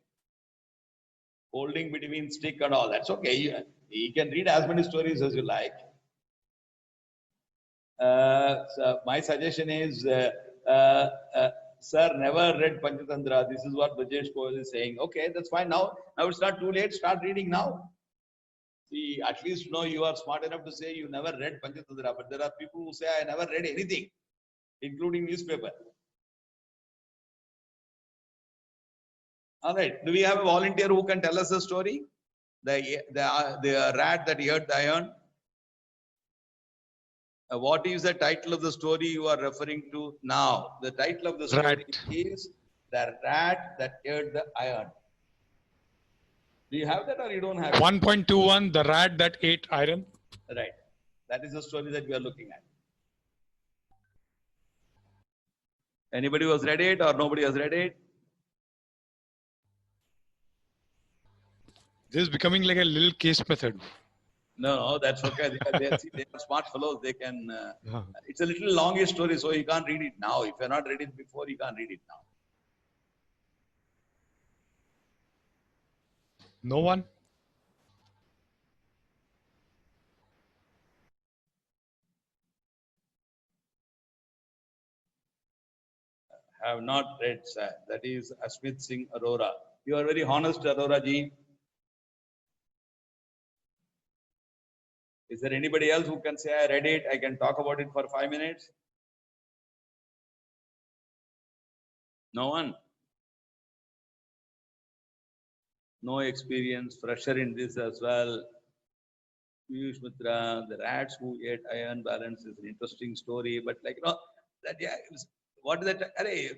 S1: Holding between stick and all, that's okay. You can read as many stories as you like. So my suggestion is, sir, never read Panchatantra. This is what Brajesh Koil is saying. Okay, that's fine. Now it's not too late. Start reading now. See, at least you are smart enough to say you never read Panchatantra. But there are people who say I never read anything, including newspaper. All right. Do we have a volunteer who can tell us a story? The rat that ate the iron. What is the title of the story you are referring to now? The title of the story is The Rat That Ate the Iron. Do you have that or you don't have it?
S2: 1.21, The Rat That Ate Iron.
S1: Right. That is the story that we are looking at. Anybody was read it or nobody has read it?
S2: This is becoming like a little case method.
S1: No, that's okay. They are smart fellows. They can. It's a little longish story, so you can't read it now. If you're not read it before, you can't read it now.
S2: No one?
S1: Have not read, sir. That is Ashmit Singh Arora. You are very honest, Arora ji. Is there anybody else who can say I read it? I can talk about it for 5 minutes. No one. No experience, fresher in this as well. Piyush Mitra, the rats who ate iron balance is an interesting story, but like, that, yeah, what is that?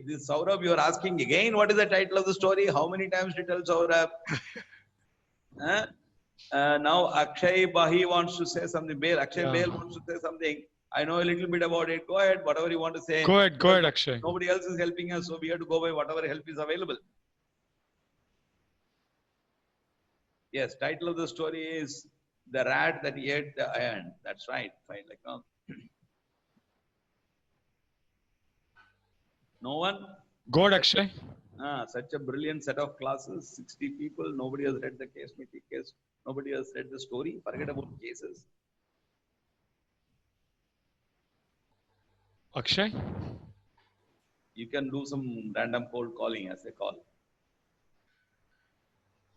S1: This Saurabh, you are asking again, what is the title of the story? How many times did you tell Saurabh? Now Akshay Bahi wants to say something. Akshay Bail wants to say something. I know a little bit about it. Go ahead, whatever you want to say.
S2: Go ahead, Akshay.
S1: Nobody else is helping us, so we have to go by whatever help is available. Yes, title of the story is The Rat That Ate the Iron. That's right. Fine. Like, no one?
S2: Go ahead, Akshay.
S1: Such a brilliant set of classes, 60 people. Nobody has read the case. Nobody has read the story. Forget about cases.
S2: Akshay?
S1: You can do some random cold calling as they call.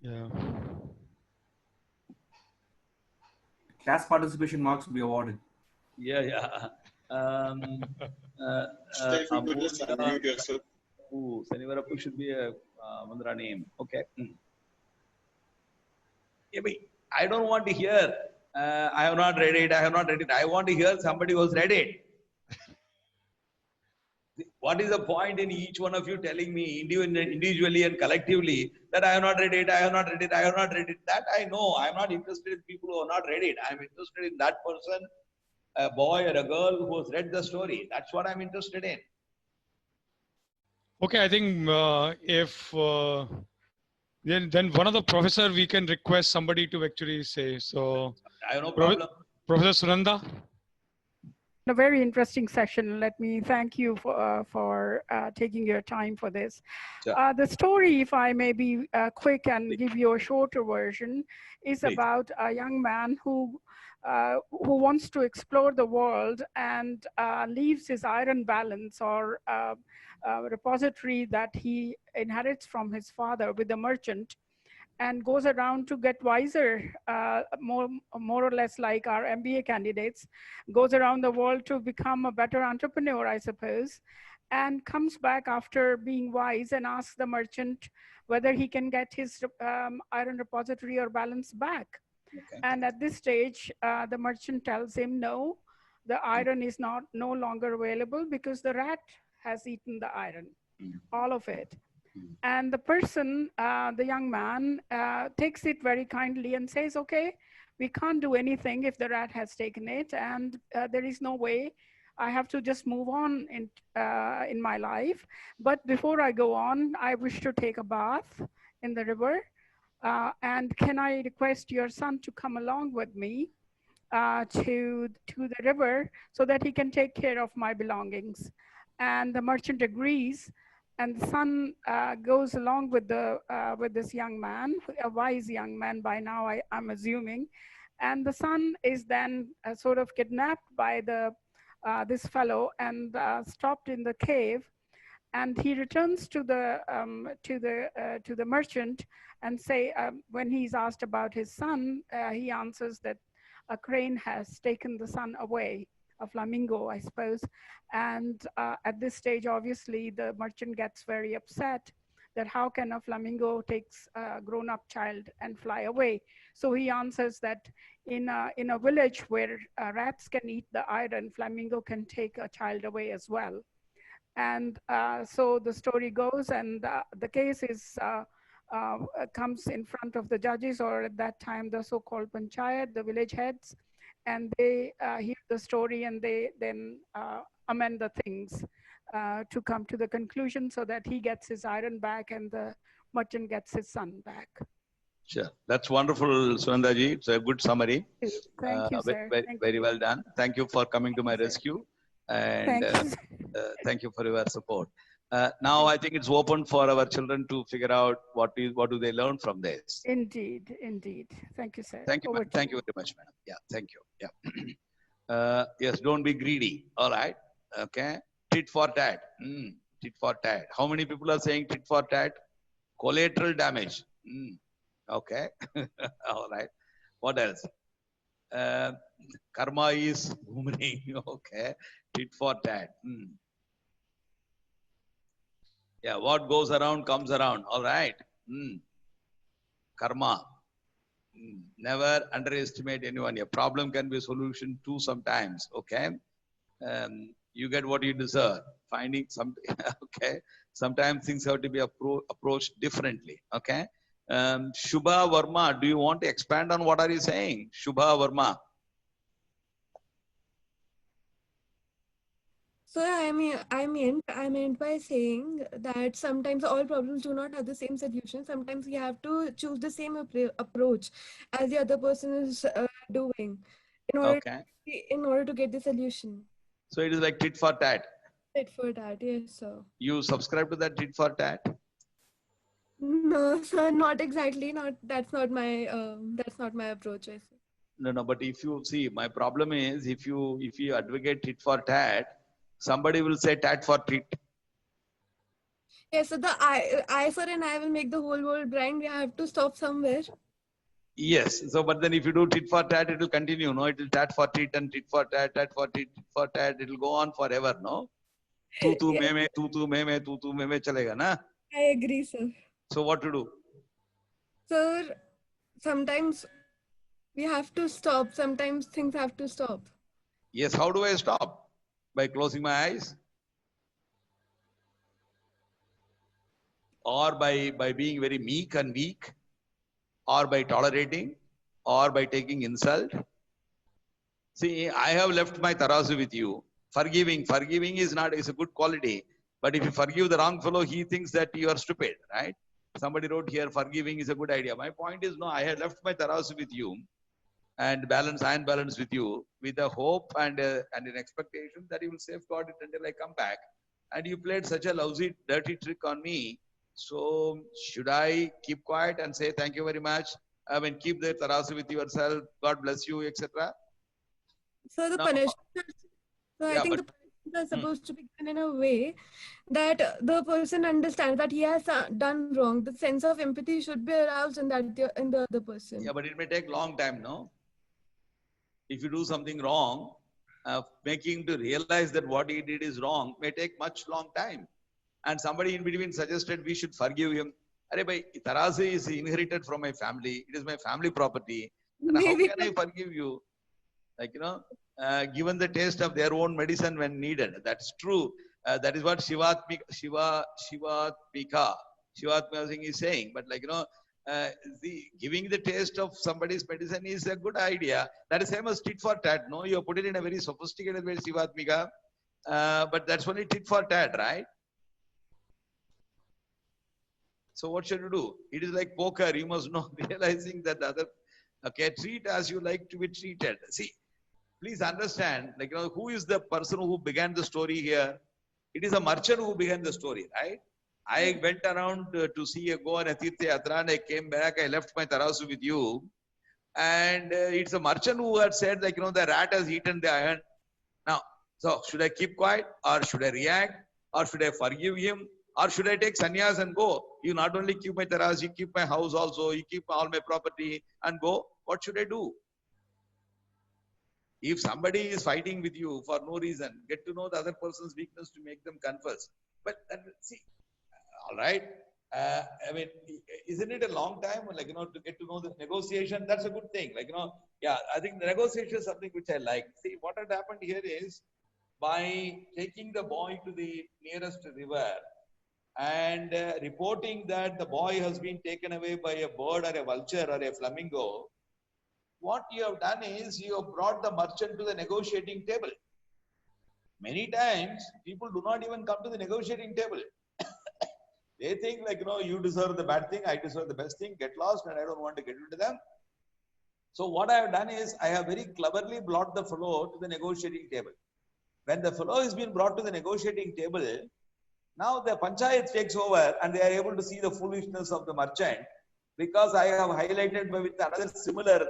S2: Yeah.
S9: Class participation marks will be awarded.
S1: Yeah, yeah.
S4: If you could just unmute yourself.
S1: Sanivarapu should be a Mandra name. Okay. Yeah, but I don't want to hear, I have not read it, I have not read it. I want to hear somebody who has read it. What is the point in each one of you telling me individually and collectively that I have not read it, I have not read it, I have not read it? That I know. I am not interested in people who have not read it. I am interested in that person, a boy or a girl who has read the story. That's what I'm interested in.
S2: Okay, I think if then one of the professor we can request somebody to actually say. So
S1: I have no problem.
S2: Professor Sunanda.
S10: A very interesting session. Let me thank you for taking your time for this.
S1: Sure.
S10: The story, if I may be quick and give you a shorter version, is about a young man who wants to explore the world and leaves his iron balance or repository that he inherits from his father with a merchant, and goes around to get wiser, more or less like our MBA candidates, goes around the world to become a better entrepreneur, I suppose, and comes back after being wise and asks the merchant whether he can get his iron repository or balance back. Okay. And at this stage, the merchant tells him, no, the iron is no longer available because the rat has eaten the iron, all of it. And the person, the young man, takes it very kindly and says, okay, we can't do anything if the rat has taken it, and there is no way. I have to just move on in my life. But before I go on, I wish to take a bath in the river. And can I request your son to come along with me to the river so that he can take care of my belongings? And the merchant agrees. And the son goes along with this young man, a wise young man by now, I'm assuming. And the son is then sort of kidnapped by this fellow and stopped in the cave. And he returns to the merchant and when he's asked about his son, he answers that a crane has taken the son away. A flamingo, I suppose. And at this stage, obviously, the merchant gets very upset that how can a flamingo takes a grown-up child and fly away? So he answers that in a village where rats can eat the iron, flamingo can take a child away as well. And so the story goes, and the case comes in front of the judges, or at that time, the so-called panchayat, the village heads, and they hear the story and they then amend the things to come to the conclusion so that he gets his iron back and the merchant gets his son back.
S1: Sure. That's wonderful, Sunandaji. It's a good summary.
S10: Thank you, sir.
S1: Very well done. Thank you for coming to my rescue. And thank you for your support. Now I think it's open for our children to figure out what do they learn from this.
S10: Indeed. Thank you, sir.
S1: Thank you. Thank you very much, madam. Yeah, thank you. Yeah. Yes, don't be greedy. All right. Okay. Tit for tat. Tit for tat. How many people are saying tit for tat? Collateral damage. Okay. All right. What else? Karma is booming. Okay. Tit for tat. Yeah, what goes around comes around. All right. Karma. Never underestimate anyone. A problem can be a solution too sometimes. Okay. You get what you deserve. Finding something. Okay. Sometimes things have to be approached differently. Okay. Shubha Verma, do you want to expand on what are you saying? Shubha Verma.
S11: So I meant by saying that sometimes all problems do not have the same solution. Sometimes we have to choose the same approach as the other person is doing
S1: Okay.
S11: in order to get the solution.
S1: So it is like tit for tat.
S11: Tit for tat, yes, sir.
S1: You subscribe to that tit for tat?
S11: No, sir, not exactly. That's not my approach. I say.
S1: No, but if you see, my problem is if you advocate tit for tat, somebody will say tat for tit.
S11: Yes, so the eye for an eye will make the whole world blind. We have to stop somewhere.
S1: Yes. So, but then if you do tit for tat, it will continue. No, it will tat for tit and tit for tat, tat for tit, tit for tat. It will go on forever. No. Tu me me, tu me me, tu me me chalega na.
S11: I agree, sir.
S1: So what to do?
S11: Sir, sometimes we have to stop. Sometimes things have to stop.
S1: Yes. How do I stop? By closing my eyes? Or by being very meek and weak? Or by tolerating? Or by taking insult? See, I have left my tarazu with you. Forgiving is a good quality. But if you forgive the wrong fellow, he thinks that you are stupid, right? Somebody wrote here, forgiving is a good idea. My point is, no, I had left my tarazu with you and iron balance with you with a hope and an expectation that you will safeguard it until I come back. And you played such a lousy, dirty trick on me. So should I keep quiet and say, thank you very much? I mean, keep the tarazu with yourself. God bless you, etc.
S11: So the punishment, I think the punishments are supposed to be given in a way that the person understands that he has done wrong. The sense of empathy should be aroused in the other person.
S1: Yeah, but it may take long time, no? If you do something wrong, making him to realize that what he did is wrong may take much long time. And somebody in between suggested we should forgive him. Arey bhai, tarazu is inherited from my family. It is my family property. And how can I forgive you? Like, given the taste of their own medicine when needed. That's true. That is what Shivatmika Singh is saying. But giving the taste of somebody's medicine is a good idea. That is same as tit for tat. No, you put it in a very sophisticated way, Shivatmika. But that's only tit for tat, right? So what should you do? It is like poker. You must know, realizing that the other, okay, treat as you like to be treated. See, please understand, who is the person who began the story here? It is a merchant who began the story, right? I went around to see go on a Tirtha Yatra and I came back, I left my tarazu with you. And it's a merchant who had said, the rat has eaten the iron. Now, so should I keep quiet or should I react or should I forgive him? Or should I take sannyas and go? You not only keep my tarazu, you keep my house also, you keep all my property and go. What should I do? If somebody is fighting with you for no reason, get to know the other person's weakness to make them confess. But see, all right. I mean, isn't it a long time, to get to know the negotiation? That's a good thing. Yeah, I think the negotiation is something which I like. See, what had happened here is by taking the boy to the nearest river and reporting that the boy has been taken away by a bird or a vulture or a flamingo, what you have done is you have brought the merchant to the negotiating table. Many times, people do not even come to the negotiating table. They think you deserve the bad thing, I deserve the best thing, get lost, and I don't want to get into them. So what I have done is, I have very cleverly brought the fellow to the negotiating table. When the fellow has been brought to the negotiating table, now the panchayat takes over and they are able to see the foolishness of the merchant, because I have highlighted with another similar,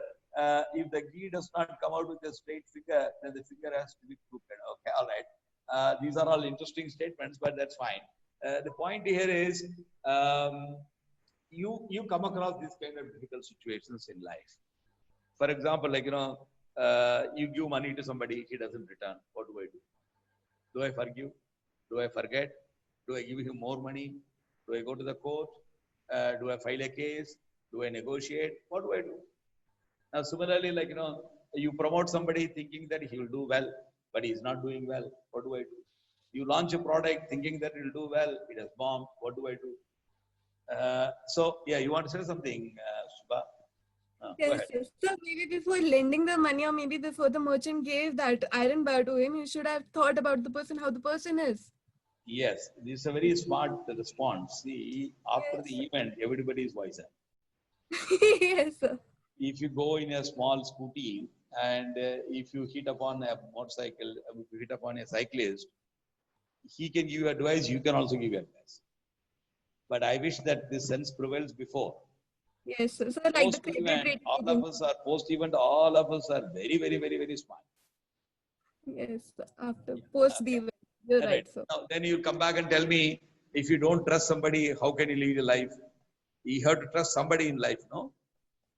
S1: if the ghee does not come out with a straight figure, then the figure has to be crooked. Okay, all right. These are all interesting statements, but that's fine. The point here is, you come across these kind of difficult situations in life. For example, you give money to somebody, he doesn't return. What do I do? Do I forgive? Do I forget? Do I give him more money? Do I go to the court? Do I file a case? Do I negotiate? What do I do? Now, similarly, you promote somebody thinking that he will do well, but he is not doing well. What do I do? You launch a product thinking that it will do well, it has bombed. What do I do? So, yeah, you want to say something, Subha?
S11: Yes, yes. So maybe before lending the money, or maybe before the merchant gave that iron bar to him, you should have thought about the person, how the person is.
S1: Yes, this is a very smart response. See, after
S11: Yes.
S1: the event, everybody is wiser.
S11: Yes, sir.
S1: If you go in a small scooty and if you hit upon a motorcycle, if you hit upon a cyclist, he can give you advice, you can also give you advice. But I wish that this sense prevails before.
S11: Yes, sir. So like the
S1: Post
S11: credit
S1: event,
S11: rating.
S1: all of us are post event, all of us are very, very, very, very smart.
S11: Yes, sir. After post the event. You're right, sir.
S1: Now, then you come back and tell me, if you don't trust somebody, how can you lead your life? You have to trust somebody in life, no?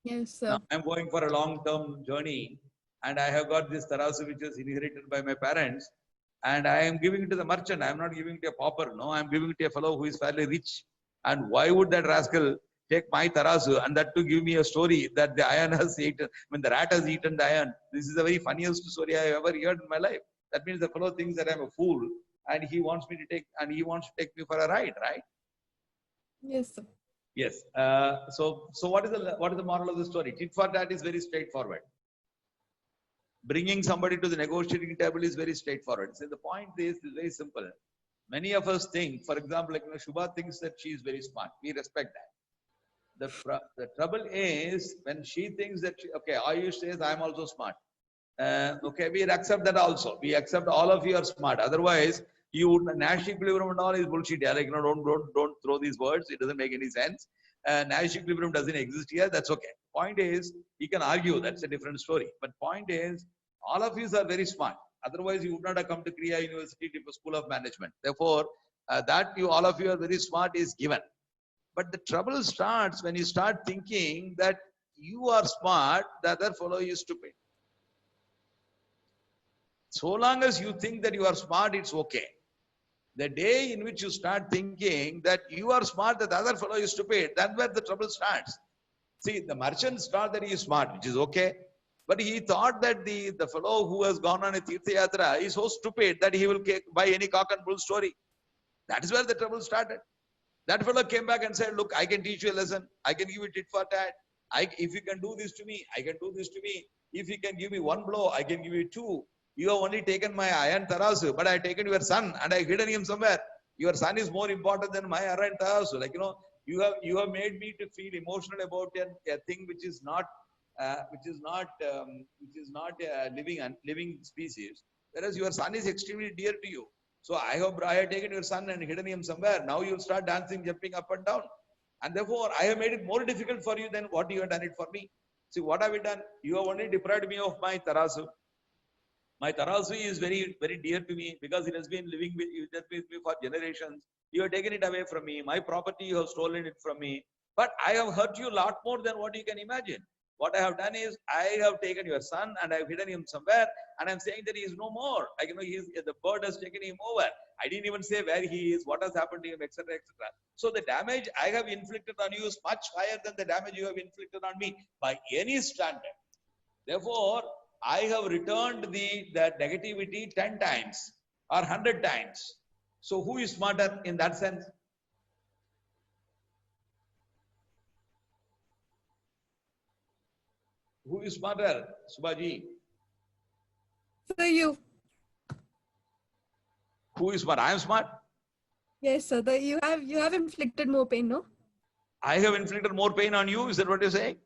S11: Yes, sir.
S1: Now, I'm going for a long-term journey and I have got this tarasu which was inherited by my parents and I am giving it to the merchant. I'm not giving it to a pauper. No, I'm giving it to a fellow who is fairly rich. And why would that rascal take my tarasu and that to give me a story that the iron has eaten, when the rat has eaten the iron? This is the very funniest story I have ever heard in my life. That means the fellow thinks that I'm a fool and he wants me to take, and he wants to take me for a ride, right?
S11: Yes, sir.
S1: Yes. So what is the moral of the story? Tit for tat is very straightforward. Bringing somebody to the negotiating table is very straightforward. So the point is very simple. Many of us think, for example, like Shubha thinks that she is very smart. We respect that. The trouble is when she thinks that okay, Ayush says I am also smart. Okay, we accept that also. We accept all of you are smart. Otherwise, you would Nash equilibrium and all is bullshit. Yeah, like don't throw these words. It doesn't make any sense. Nash equilibrium doesn't exist here. That's okay. Point is, you can argue. That's a different story. But point is, all of you are very smart. Otherwise, you would not have come to Kriya University School of Management. Therefore, all of you are very smart is given. But the trouble starts when you start thinking that you are smart, the other fellow is stupid. So long as you think that you are smart, it's okay. The day in which you start thinking that you are smart, that the other fellow is stupid, that's where the trouble starts. See, the merchant thought that he is smart, which is okay. But he thought that the fellow who has gone on a Tirtha Yatra is so stupid that he will buy any cock and bull story. That is where the trouble started. That fellow came back and said, look, I can teach you a lesson. I can give you tit for tat. If you can do this to me, I can do this to me. If you can give me one blow, I can give you two. You have only taken my iron tarasu, but I have taken your son and I hidden him somewhere. Your son is more important than my iron tarasu. Like, you have made me to feel emotional about a thing which is not a living species. Whereas your son is extremely dear to you. So I have taken your son and hidden him somewhere. Now you start dancing, jumping up and down. And therefore, I have made it more difficult for you than what you have done it for me. See, what have you done? You have only deprived me of my tarasu. My tarasu is very, very dear to me because it has been living with me for generations. You have taken it away from me. My property, you have stolen it from me. But I have hurt you a lot more than what you can imagine. What I have done is I have taken your son and I have hidden him somewhere, and I'm saying that he is no more. Like, the bird has taken him over. I didn't even say where he is, what has happened to him, etc., etc. So the damage I have inflicted on you is much higher than the damage you have inflicted on me by any standard. Therefore, I have returned that negativity 10 times or 100 times. So who is smarter in that sense? Who is smarter, Subhaji?
S11: So you.
S1: Who is smart? I am smart.
S11: Yes, sir. You have inflicted more pain, no?
S1: I have inflicted more pain on you. Is that what you're saying?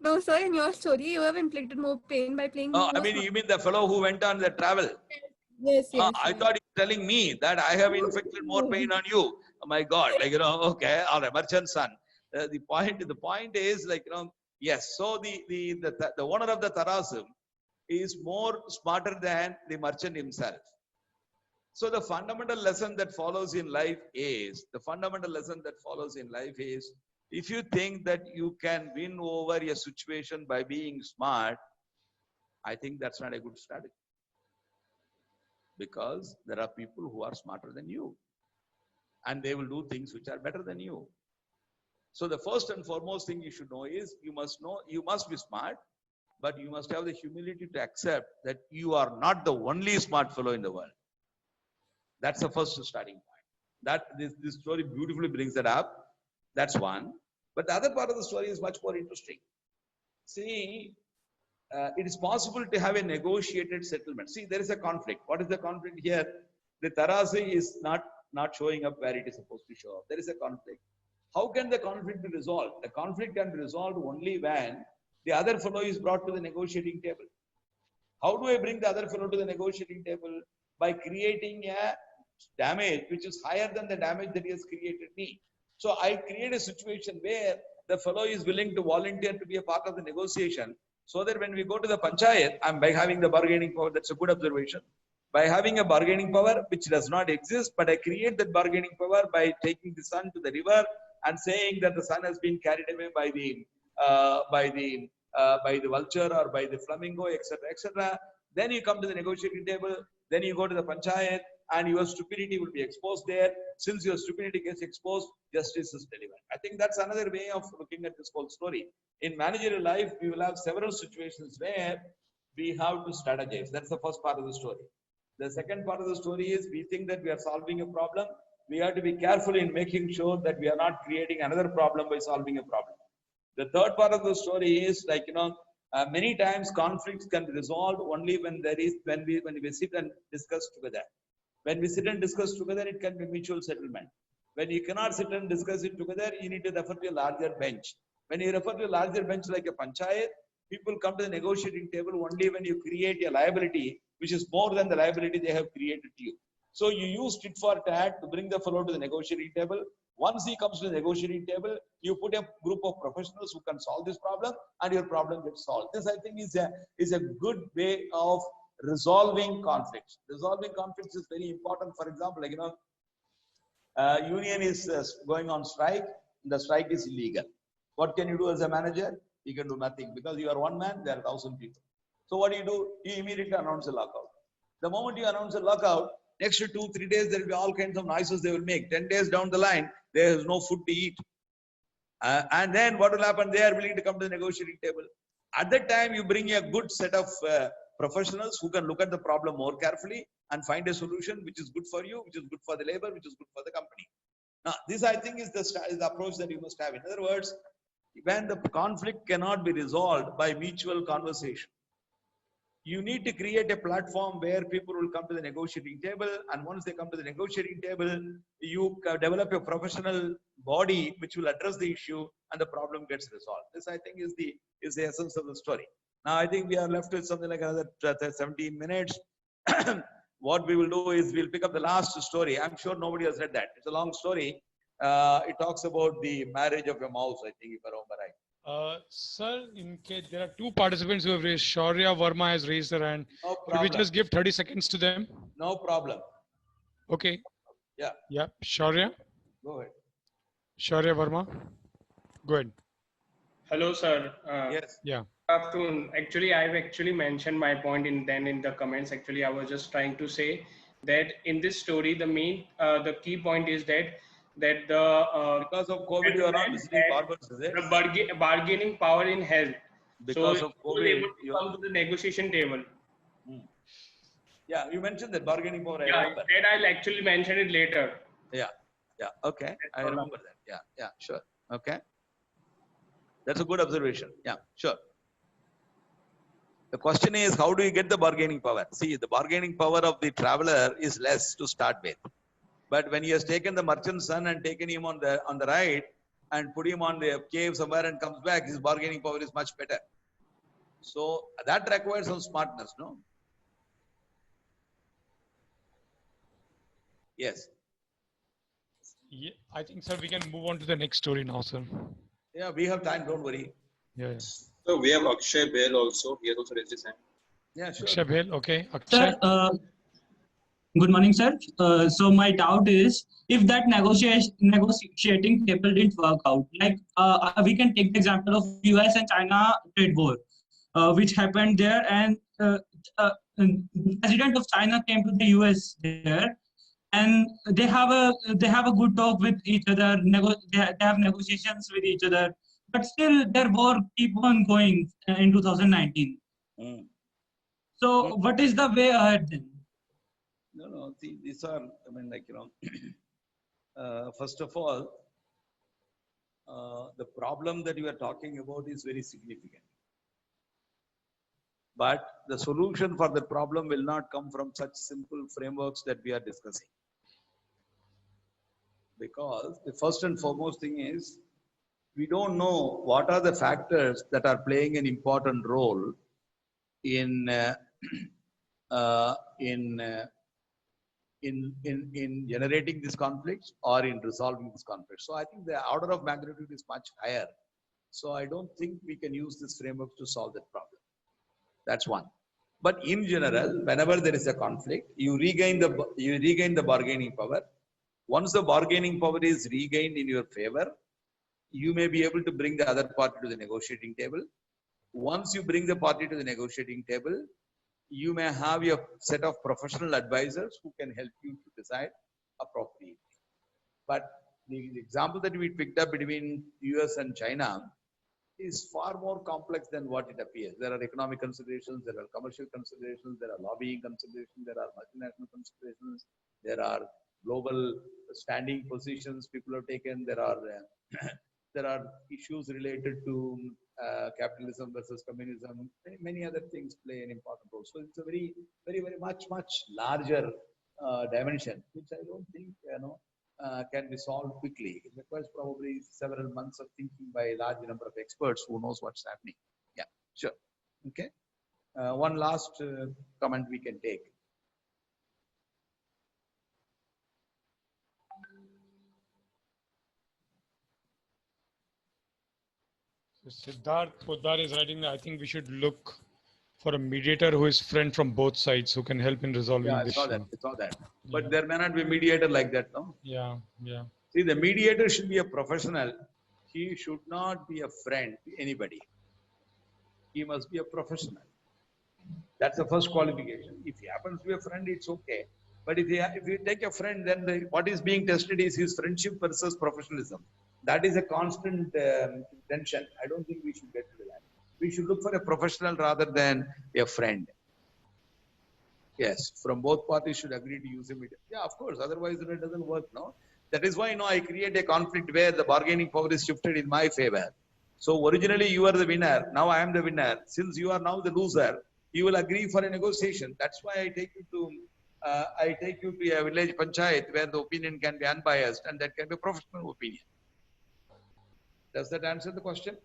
S11: No, sir. In your story, you have inflicted more pain by playing.
S1: No, you mean the fellow who went on the travel?
S11: Yes, yes.
S1: I thought you were telling me that I have inflicted more pain on you. Oh my God! Okay, all right, merchant son. The point is yes. So the owner of the tarasu is more smarter than the merchant himself. So the fundamental lesson that follows in life is, if you think that you can win over a situation by being smart, I think that's not a good strategy. Because there are people who are smarter than you. And they will do things which are better than you. So the first and foremost thing you should know is, you must be smart, but you must have the humility to accept that you are not the only smart fellow in the world. That's the first starting point. This story beautifully brings that up. That's one. But the other part of the story is much more interesting. See, it is possible to have a negotiated settlement. See, there is a conflict. What is the conflict here? The Tarazi is not showing up where it is supposed to show up. There is a conflict. How can the conflict be resolved? The conflict can be resolved only when the other fellow is brought to the negotiating table. How do I bring the other fellow to the negotiating table? By creating a damage which is higher than the damage that he has created me. So I create a situation where the fellow is willing to volunteer to be a part of the negotiation, so that when we go to the panchayat, I'm by having the bargaining power. That's a good observation. By having a bargaining power which does not exist, but I create that bargaining power by taking the son to the river and saying that the son has been carried away by the vulture or by the flamingo, etc., etc. Then you come to the negotiating table. Then you go to the panchayat, and your stupidity will be exposed there. Since your stupidity gets exposed, justice is delivered. I think that's another way of looking at this whole story. In managerial life, we will have several situations where we have to strategize. That's the first part of the story. The second part of the story is we think that we are solving a problem. We have to be careful in making sure that we are not creating another problem by solving a problem. The third part of the story is like, many times conflicts can be resolved only when we sit and discuss together. When we sit and discuss together, it can be mutual settlement. When you cannot sit and discuss it together, you need to refer to a larger bench. When you refer to a larger bench like a panchayat, people come to the negotiating table only when you create a liability which is more than the liability they have created to you. So you use tit for tat to bring the fellow to the negotiating table. Once he comes to the negotiating table, you put a group of professionals who can solve this problem, and your problem gets solved. This, I think, is a good way of resolving conflicts. Resolving conflicts is very important. For example, union is going on strike. The strike is illegal. What can you do as a manager? You can do nothing, because you are one man, there are 1,000 people. So what do? You immediately announce a lockout. The moment you announce a lockout, next 2-3 days, there will be all kinds of noises they will make. 10 days down the line, there is no food to eat. And then what will happen? They are willing to come to the negotiating table. At that time, you bring a good set of professionals who can look at the problem more carefully and find a solution which is good for you, which is good for the labor, which is good for the company. Now, this, I think, is the approach that you must have. In other words, when the conflict cannot be resolved by mutual conversation, you need to create a platform where people will come to the negotiating table, and once they come to the negotiating table, you develop a professional body which will address the issue, and the problem gets resolved. This, I think, is the essence of the story. Now, I think we are left with something like another 17 minutes. What we will do is we'll pick up the last story. I'm sure nobody has read that. It's a long story. It talks about the marriage of a mouse, I think, if I remember right.
S2: Sir, in case there are 2 participants who have raised. Shaurya Verma has raised her hand.
S1: No
S2: Could
S1: problem.
S2: we just give 30 seconds to them?
S1: No problem.
S2: Okay.
S1: Yeah.
S2: Yeah. Shaurya?
S1: Go ahead.
S2: Shaurya Verma? Go ahead.
S12: Hello, sir.
S1: Yes.
S2: Yeah.
S12: Good afternoon. Actually, I've mentioned my point in the comments. Actually, I was just trying to say that in this story, the key point is that
S1: because of COVID, you are not visiting barbers, is it?
S12: The bargaining power in health.
S1: Because of COVID,
S12: you come to the negotiation table.
S1: Yeah, you mentioned that bargaining power.
S12: Yeah, that I'll actually mention it later.
S1: Yeah. Okay, I remember that. Yeah, sure. Okay, that's a good observation. Yeah, sure. The question is, how do you get the bargaining power? See, the bargaining power of the traveler is less to start with. But when he has taken the merchant's son and taken him on the ride and put him on the cave somewhere and comes back, his bargaining power is much better. So that requires some smartness, no? Yes.
S2: Yeah, I think, sir, we can move on to the next story now, sir.
S1: Yeah, we have time. Don't worry.
S2: Yeah.
S4: So we have Akshay Bail also. He has also raised his hand.
S1: Yeah, sure.
S2: Akshay Bail, okay. Akshay.
S13: Sir, good morning, sir. So my doubt is, if that negotiating table didn't work out, like we can take the example of US and China trade war, which happened there, and the president of China came to the US there, and they have a good talk with each other. They have negotiations with each other, but still their war keep on going in 2019. So what is the way ahead then?
S1: No. See, these are, I mean, like, first of all, the problem that you are talking about is very significant. But the solution for the problem will not come from such simple frameworks that we are discussing. Because the first and foremost thing is, we don't know what are the factors that are playing an important role in generating these conflicts or in resolving these conflicts. So I think the order of magnitude is much higher. So I don't think we can use this framework to solve that problem. That's one. But in general, whenever there is a conflict, you regain the bargaining power. Once the bargaining power is regained in your favor, you may be able to bring the other party to the negotiating table. Once you bring the party to the negotiating table, you may have a set of professional advisors who can help you to decide appropriately. But the example that we picked up between US and China is far more complex than what it appears. There are economic considerations, there are commercial considerations, there are lobbying considerations, there are multinational considerations, there are global standing positions people have taken, there are issues related to capitalism versus communism. Many other things play an important role. So it's a very, very much larger dimension, which I don't think can be solved quickly. It requires probably several months of thinking by a large number of experts who knows what's happening. Yeah, sure. Okay. One last comment we can take.
S2: So Siddharth Poddar is writing that I think we should look for a mediator who is friend from both sides who can help in resolving this.
S1: I saw that. But there may not be a mediator like that, no?
S2: Yeah.
S1: See, the mediator should be a professional. He should not be a friend to anybody. He must be a professional. That's the first qualification. If he happens to be a friend, it's okay. But if you take a friend, then what is being tested is his friendship versus professionalism. That is a constant tension. I don't think we should get to that. We should look for a professional rather than a friend. Yes, from both parties should agree to use a mediator. Yeah, of course. Otherwise, it doesn't work, no? That is why, I create a conflict where the bargaining power is shifted in my favor. So originally you are the winner. Now I am the winner. Since you are now the loser, you will agree for a negotiation. That's why I take you to a village panchayat where the opinion can be unbiased and that can be a professional opinion. Does that answer the question?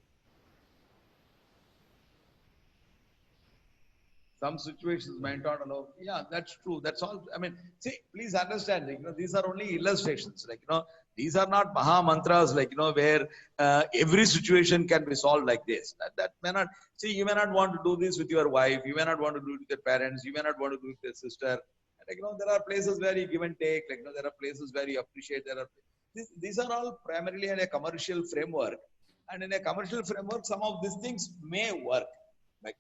S1: Some situations might not allow. Yeah, that's true. That's all. I mean, see, please understand, these are only illustrations. These are not Maha mantras, where every situation can be solved like this. That may not. See, you may not want to do this with your wife. You may not want to do it with your parents. You may not want to do it with your sister. There are places where you give and take. There are places where you appreciate. These are all primarily in a commercial framework, and in a commercial framework, some of these things may work. But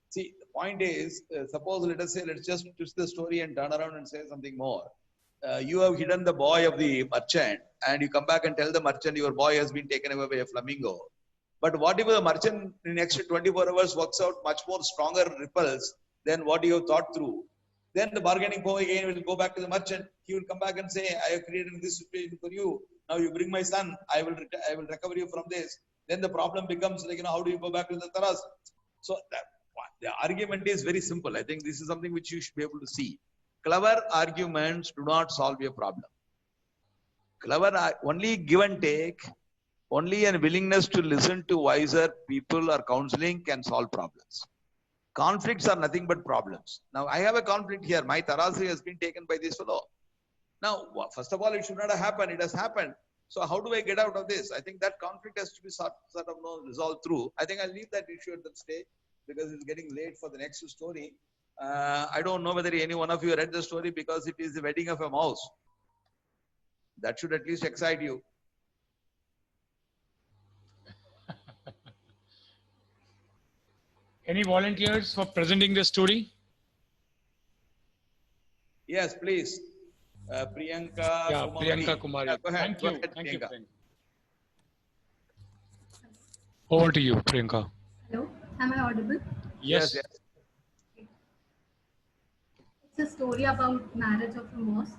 S1: see, the point is, suppose let's just twist the story and turn around and say something more. You have hidden the boy of the merchant, and you come back and tell the merchant your boy has been taken away by a flamingo. But what if the merchant in the next 24 hours works out much more stronger ripples than what you have thought through? Then the bargaining power again will go back to the merchant. He will come back and say, I have created this situation for you. Now you bring my son. I will recover you from this. Then the problem becomes how do you go back to the taras? So the argument is very simple. I think this is something which you should be able to see. Clever arguments do not solve your problem. Only give and take, only a willingness to listen to wiser people or counseling can solve problems. Conflicts are nothing but problems. Now, I have a conflict here. My Tarasi has been taken by this fellow. Now, first of all, it should not have happened. It has happened. So how do I get out of this? I think that conflict has to be sort of resolved through. I think I'll leave that issue at that stage because it's getting late for the next story. I don't know whether any one of you read the story because it is the wedding of a mouse. That should at least excite you.
S2: Any volunteers for presenting the story?
S1: Yes, please. Priyanka.
S2: Yeah,
S1: Kumari.
S2: Priyanka Kumari.
S1: Yeah, go ahead.
S2: Thank you.
S1: Thank you,
S2: Priyanka. Over to you, Priyanka.
S14: Hello, am I audible?
S2: Yes.
S14: It's a story about marriage of a mouse.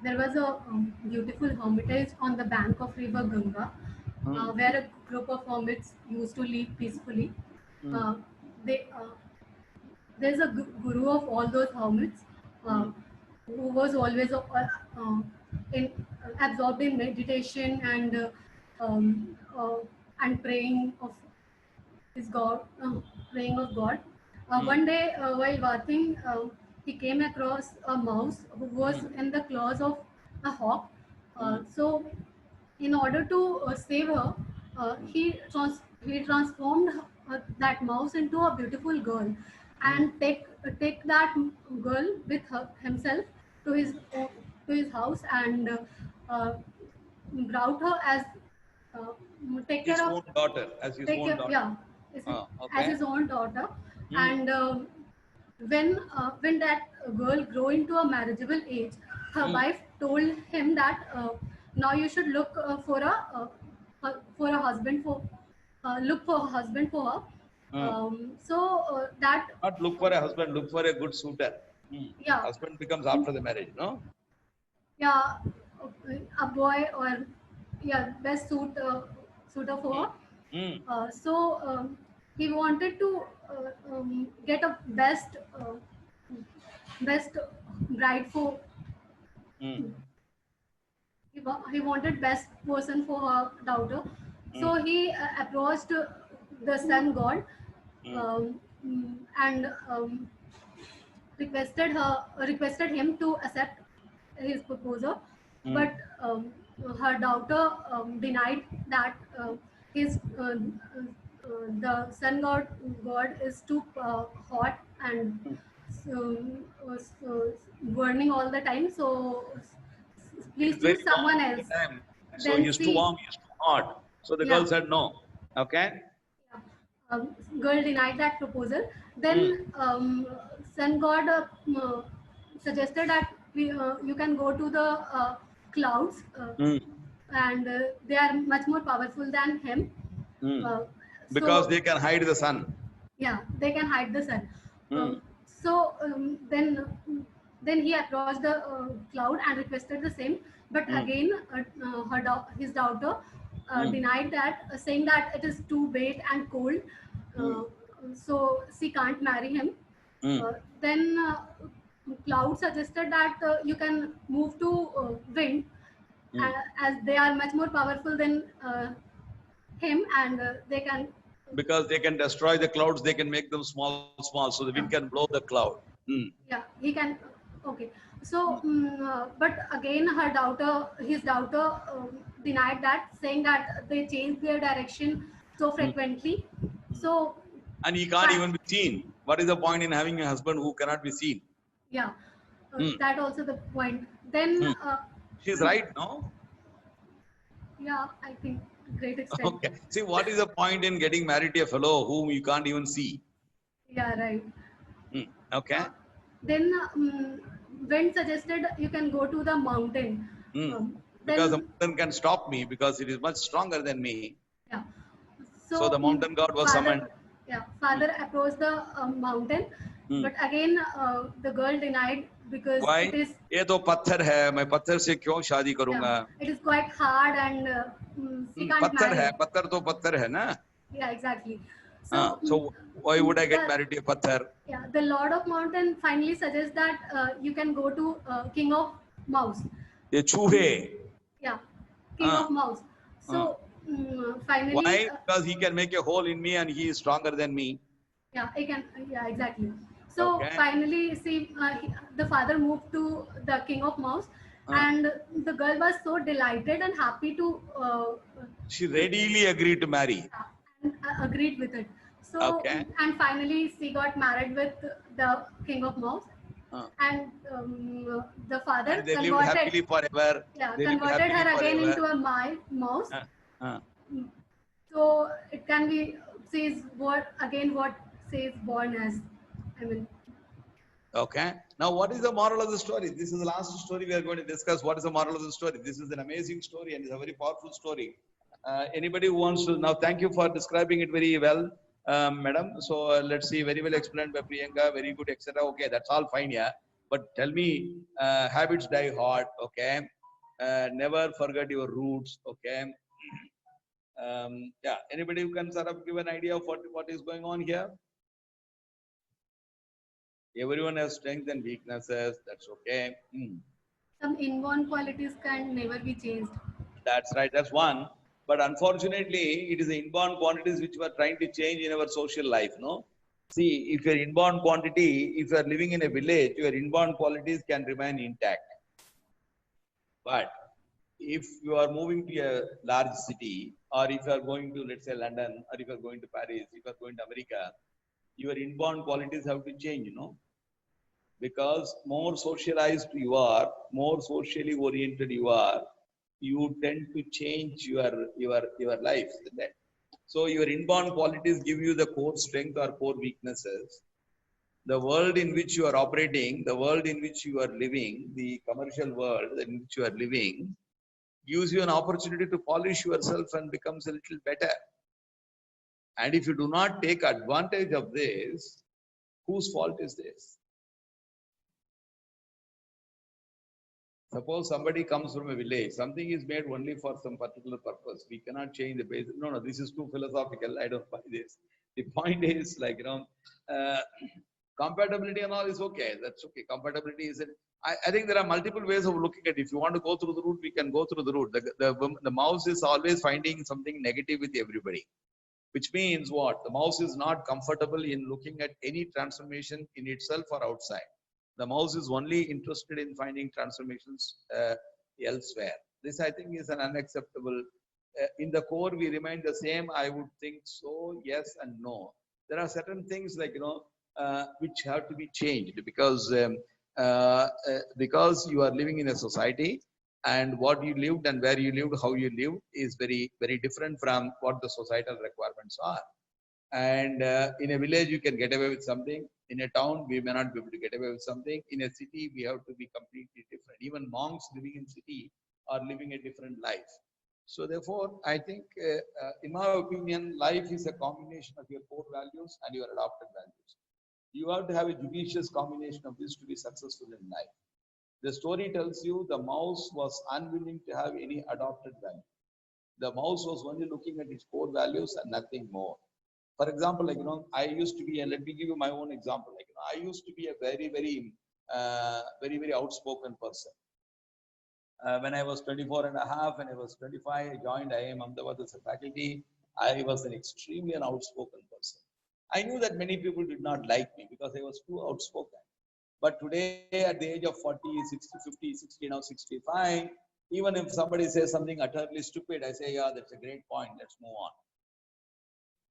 S14: There was a beautiful hermitage on the bank of river Ganga where a group of hermits used to live peacefully. They there's a guru of all those hermits who was always in, absorbed in meditation um, uh, and praying of his God, praying of God. One day, while bathing, he came across a mouse who was in the claws of a hawk. So, in order to save her, he transformed that mouse into a beautiful girl, and take that girl with himself to his house and brought her as take
S1: His
S14: care
S1: own
S14: of
S1: daughter, as his
S14: take
S1: own
S14: care,
S1: daughter.
S14: yeah, as
S1: Okay.
S14: his own daughter. And when that girl grew into a marriageable age, her wife told him that now you should look for a husband for look for a husband for her. That
S1: Not look for a husband, look for a good suitor.
S14: yeah,
S1: Husband becomes after the marriage, no?
S14: yeah, a boy or yeah, best suitor for her. He wanted to get a best bride for. He wanted best person for her daughter. So he approached the sun god and requested him to accept his proposal, but her daughter denied that his the sun god is too hot and burning all the time. So please
S1: It's very
S14: choose someone
S1: warm all
S14: else.
S1: the time. So
S14: Then
S1: he's too
S14: she,
S1: warm, he's too hot. So the girl said no. Okay.
S14: Girl denied that proposal. Then sun god suggested that you can go to the clouds and they are much more powerful than him.
S1: Because
S14: So
S1: they can hide the sun.
S14: yeah, they can hide the sun. Then he approached the cloud and requested the same, but again his daughter denied that, saying that it is too wet and cold, so she can't marry him. Then cloud suggested that you can move to wind, as they are much more powerful than him, and they can.
S1: Because they can destroy the clouds, they can make them small, so the wind can blow the cloud.
S14: Yeah, he can. Okay. So, but again, his daughter denied that, saying that they change their direction so frequently. So,
S1: And he can't even be seen. What is the point in having a husband who cannot be seen?
S14: yeah, that also the point. Then,
S1: She's right, no?
S14: yeah, I think great extent.
S1: Okay. See, what is the point in getting married to a fellow whom you can't even see?
S14: Yeah, right.
S1: Okay.
S14: Then, when suggested you can go to the mountain.
S1: Because the mountain can stop me because it is much stronger than me.
S14: Yeah.
S1: So the mountain god was summoned.
S14: Yeah, father approached the mountain, but again the girl denied because
S1: Why?
S14: it is.
S1: ये तो पत्थर है, मैं पत्थर से क्यों शादी करूँगा?
S14: It is quite hard and she can't
S1: पत्थर
S14: marry.
S1: है, पत्थर तो पत्थर है ना?
S14: Yeah, exactly.
S1: So why would I get married to a पत्थर?
S14: Yeah, the Lord of Mountain finally suggests that you can go to King of Mouse.
S1: ये चूहे.
S14: Yeah, King of Mouse. So finally.
S1: Why? Because he can make a hole in me and he is stronger than me.
S14: Yeah, he can. Yeah, exactly. So finally, see, the father moved to the King of Mouse, and the girl was so delighted and happy to.
S1: She readily agreed to marry.
S14: And agreed with it. So and finally, she got married with the King of Mouse, and the father
S1: And they lived happily forever.
S14: Yeah,
S1: They lived
S14: converted her
S1: happily
S14: again
S1: forever.
S14: into a mouse. So it can be says what says born as. I mean.
S1: Okay. Now, what is the moral of the story? This is the last story we are going to discuss. What is the moral of the story? This is an amazing story and it's a very powerful story. Anybody who wants to now, thank you for describing it very well, madam. So let's see, very well explained by Priyanka, very good, etc. Okay, that's all fine, yeah. But tell me, habits die hard. Okay, never forget your roots. Okay, Yeah, anybody who can sort of give an idea of what is going on here? Everyone has strengths and weaknesses. That's okay.
S14: Some inborn qualities can never be changed.
S1: That's right. That's one. But unfortunately, it is the inborn quantities which we are trying to change in our social life. No. See, if your inborn quantity, if you are living in a village, your inborn qualities can remain intact. But if you are moving to a large city, or if you are going to, let's say, London, or if you are going to Paris, if you are going to America, your inborn qualities have to change, you know, because more socialized you are, more socially oriented you are, you tend to change your life. So your inborn qualities give you the core strength or core weaknesses. The world in which you are operating, the world in which you are living, the commercial world in which you are living, gives you an opportunity to polish yourself and becomes a little better. And if you do not take advantage of this, whose fault is this? Suppose somebody comes from a village, something is made only for some particular purpose. We cannot change the basic. No, this is too philosophical. I don't buy this. The point is, like, you know, compatibility and all is okay. That's okay. Compatibility is I think there are multiple ways of looking at it. If you want to go through the route, we can go through the route. The mouse is always finding something negative with everybody, which means what? The mouse is not comfortable in looking at any transformation in itself or outside. The mouse is only interested in finding transformations elsewhere. This, I think, is an unacceptable. In the core, we remain the same. I would think so, yes and no. There are certain things like, you know, which have to be changed because you are living in a society, and what you lived and where you lived, how you lived is very, very different from what the societal requirements are. And in a village, you can get away with something. In a town, we may not be able to get away with something. In a city, we have to be completely different. Even monks living in city are living a different life. So therefore, I think, in my opinion, life is a combination of your core values and your adopted values. You have to have a judicious combination of this to be successful in life. The story tells you the mouse was unwilling to have any adopted value. The mouse was only looking at its core values and nothing more. For example, like, you know, I used to be, and let me give you my own example. Like, you know, I used to be a very, very outspoken person. When I was 24 and a half, when I was 25, I joined IIM Ahmedabad as a faculty. I was an extremely outspoken person. I knew that many people did not like me because I was too outspoken. But today, at the age of 40, 60, 50, 60, now 65, even if somebody says something utterly stupid, I say, yeah, that's a great point. Let's move on.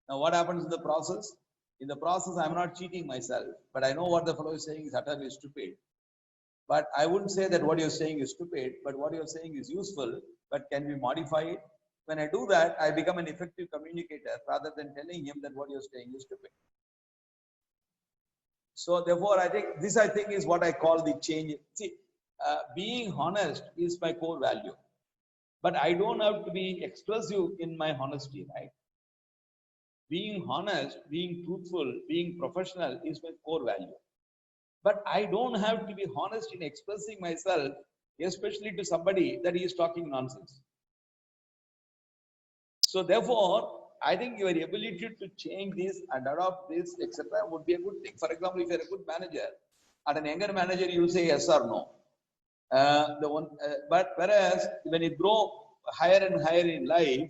S1: Now, what happens in the process? In the process, I'm not cheating myself, but I know what the fellow is saying is utterly stupid. But I wouldn't say that what you're saying is stupid, but what you're saying is useful, but can we modify it? When I do that, I become an effective communicator rather than telling him that what you're saying is stupid. So therefore, I think this, is what I call the change. See, being honest is my core value, but I don't have to be expressive in my honesty, right? Being honest, being truthful, being professional is my core value. But I don't have to be honest in expressing myself, especially to somebody that he is talking nonsense. So therefore, I think your ability to change this and adopt this, etc., would be a good thing. For example, if you're a good manager, at an younger manager, you say yes or no. But whereas when you grow higher and higher in life,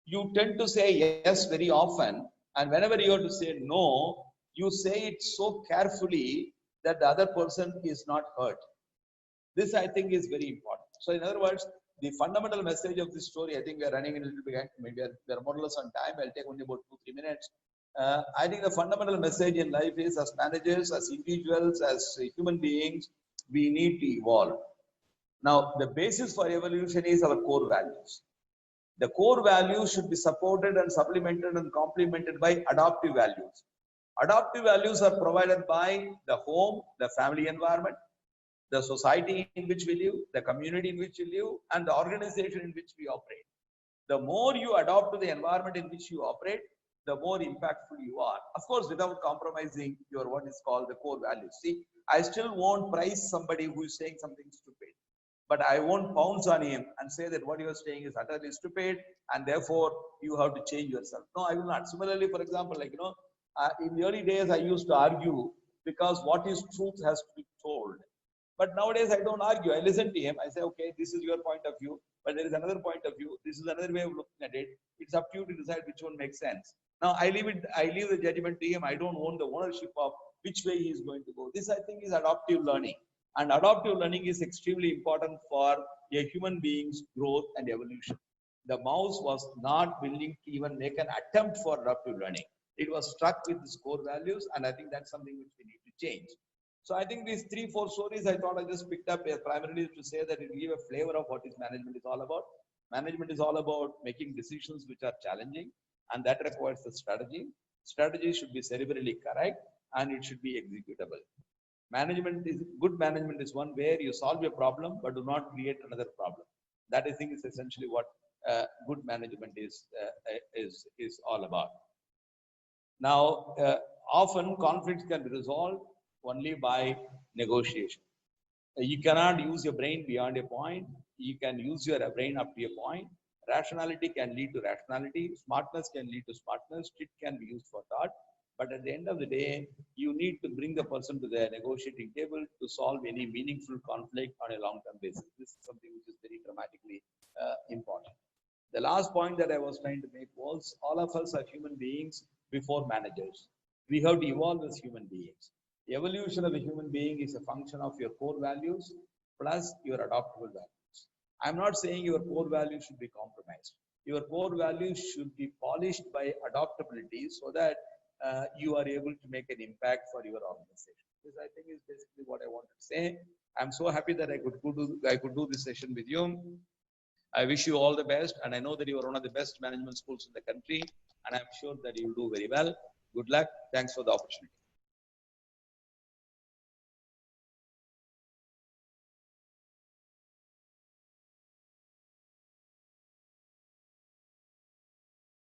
S1: you tend to say yes very often, and whenever you have to say no, you say it so carefully that the other person is not hurt. This, I think, is very important. So in other words, the fundamental message of this story, I think we are running a little behind, maybe we are more or less on time. I'll take only about 2-3 minutes. I think the fundamental message in life is, as managers, as individuals, as human beings, we need to evolve. Now, the basis for evolution is our core values. The core values should be supported and supplemented and complemented by adaptive values. Adaptive values are provided by the home, the family environment, the society in which we live, the community in which we live, and the organization in which we operate. The more you adopt to the environment in which you operate, the more impactful you are. Of course, without compromising your what is called the core values. See, I still won't prize somebody who is saying something stupid. but I won't pounce on him and say that what you are saying is utterly stupid and therefore you have to change yourself. No, I will not. Similarly, for example, like, in the early days, I used to argue because what is truth has to be told. But nowadays, I don't argue. I listen to him. I say, okay, this is your point of view, but there is another point of view. This is another way of looking at it. It's up to you to decide which one makes sense. Now, I leave the judgment to him. I don't own the ownership of which way he is going to go. This, I think, is adaptive learning. And adaptive learning is extremely important for a human being's growth and evolution. The mouse was not willing to even make an attempt for adaptive learning. It was stuck with its core values, and I think that's something which we need to change. So I think these 3-4 stories I thought I just picked up primarily to say that it will give a flavor of what is management is all about. Management is all about making decisions which are challenging, and that requires a strategy. Strategy should be cerebrally correct, and it should be executable. Good management is one where you solve a problem but do not create another problem. That I think is essentially what good management is all about. Now, often conflicts can be resolved only by negotiation. You cannot use your brain beyond a point. You can use your brain up to a point. Rationality can lead to rationality. Smartness can lead to smartness. It can be used for thought. But at the end of the day, you need to bring the person to the negotiating table to solve any meaningful conflict on a long-term basis. This is something which is very dramatically important. The last point that I was trying to make was all of us are human beings before managers. We have to evolve as human beings. The evolution of a human being is a function of your core values plus your adaptable values. I'm not saying your core values should be compromised. Your core values should be polished by adaptability so that you are able to make an impact for your organization. This, I think, is basically what I wanted to say. I'm so happy that I could do this session with you. I wish you all the best, and I know that you are one of the best management schools in the country, and I'm sure that you will do very well. Good luck. Thanks for the opportunity.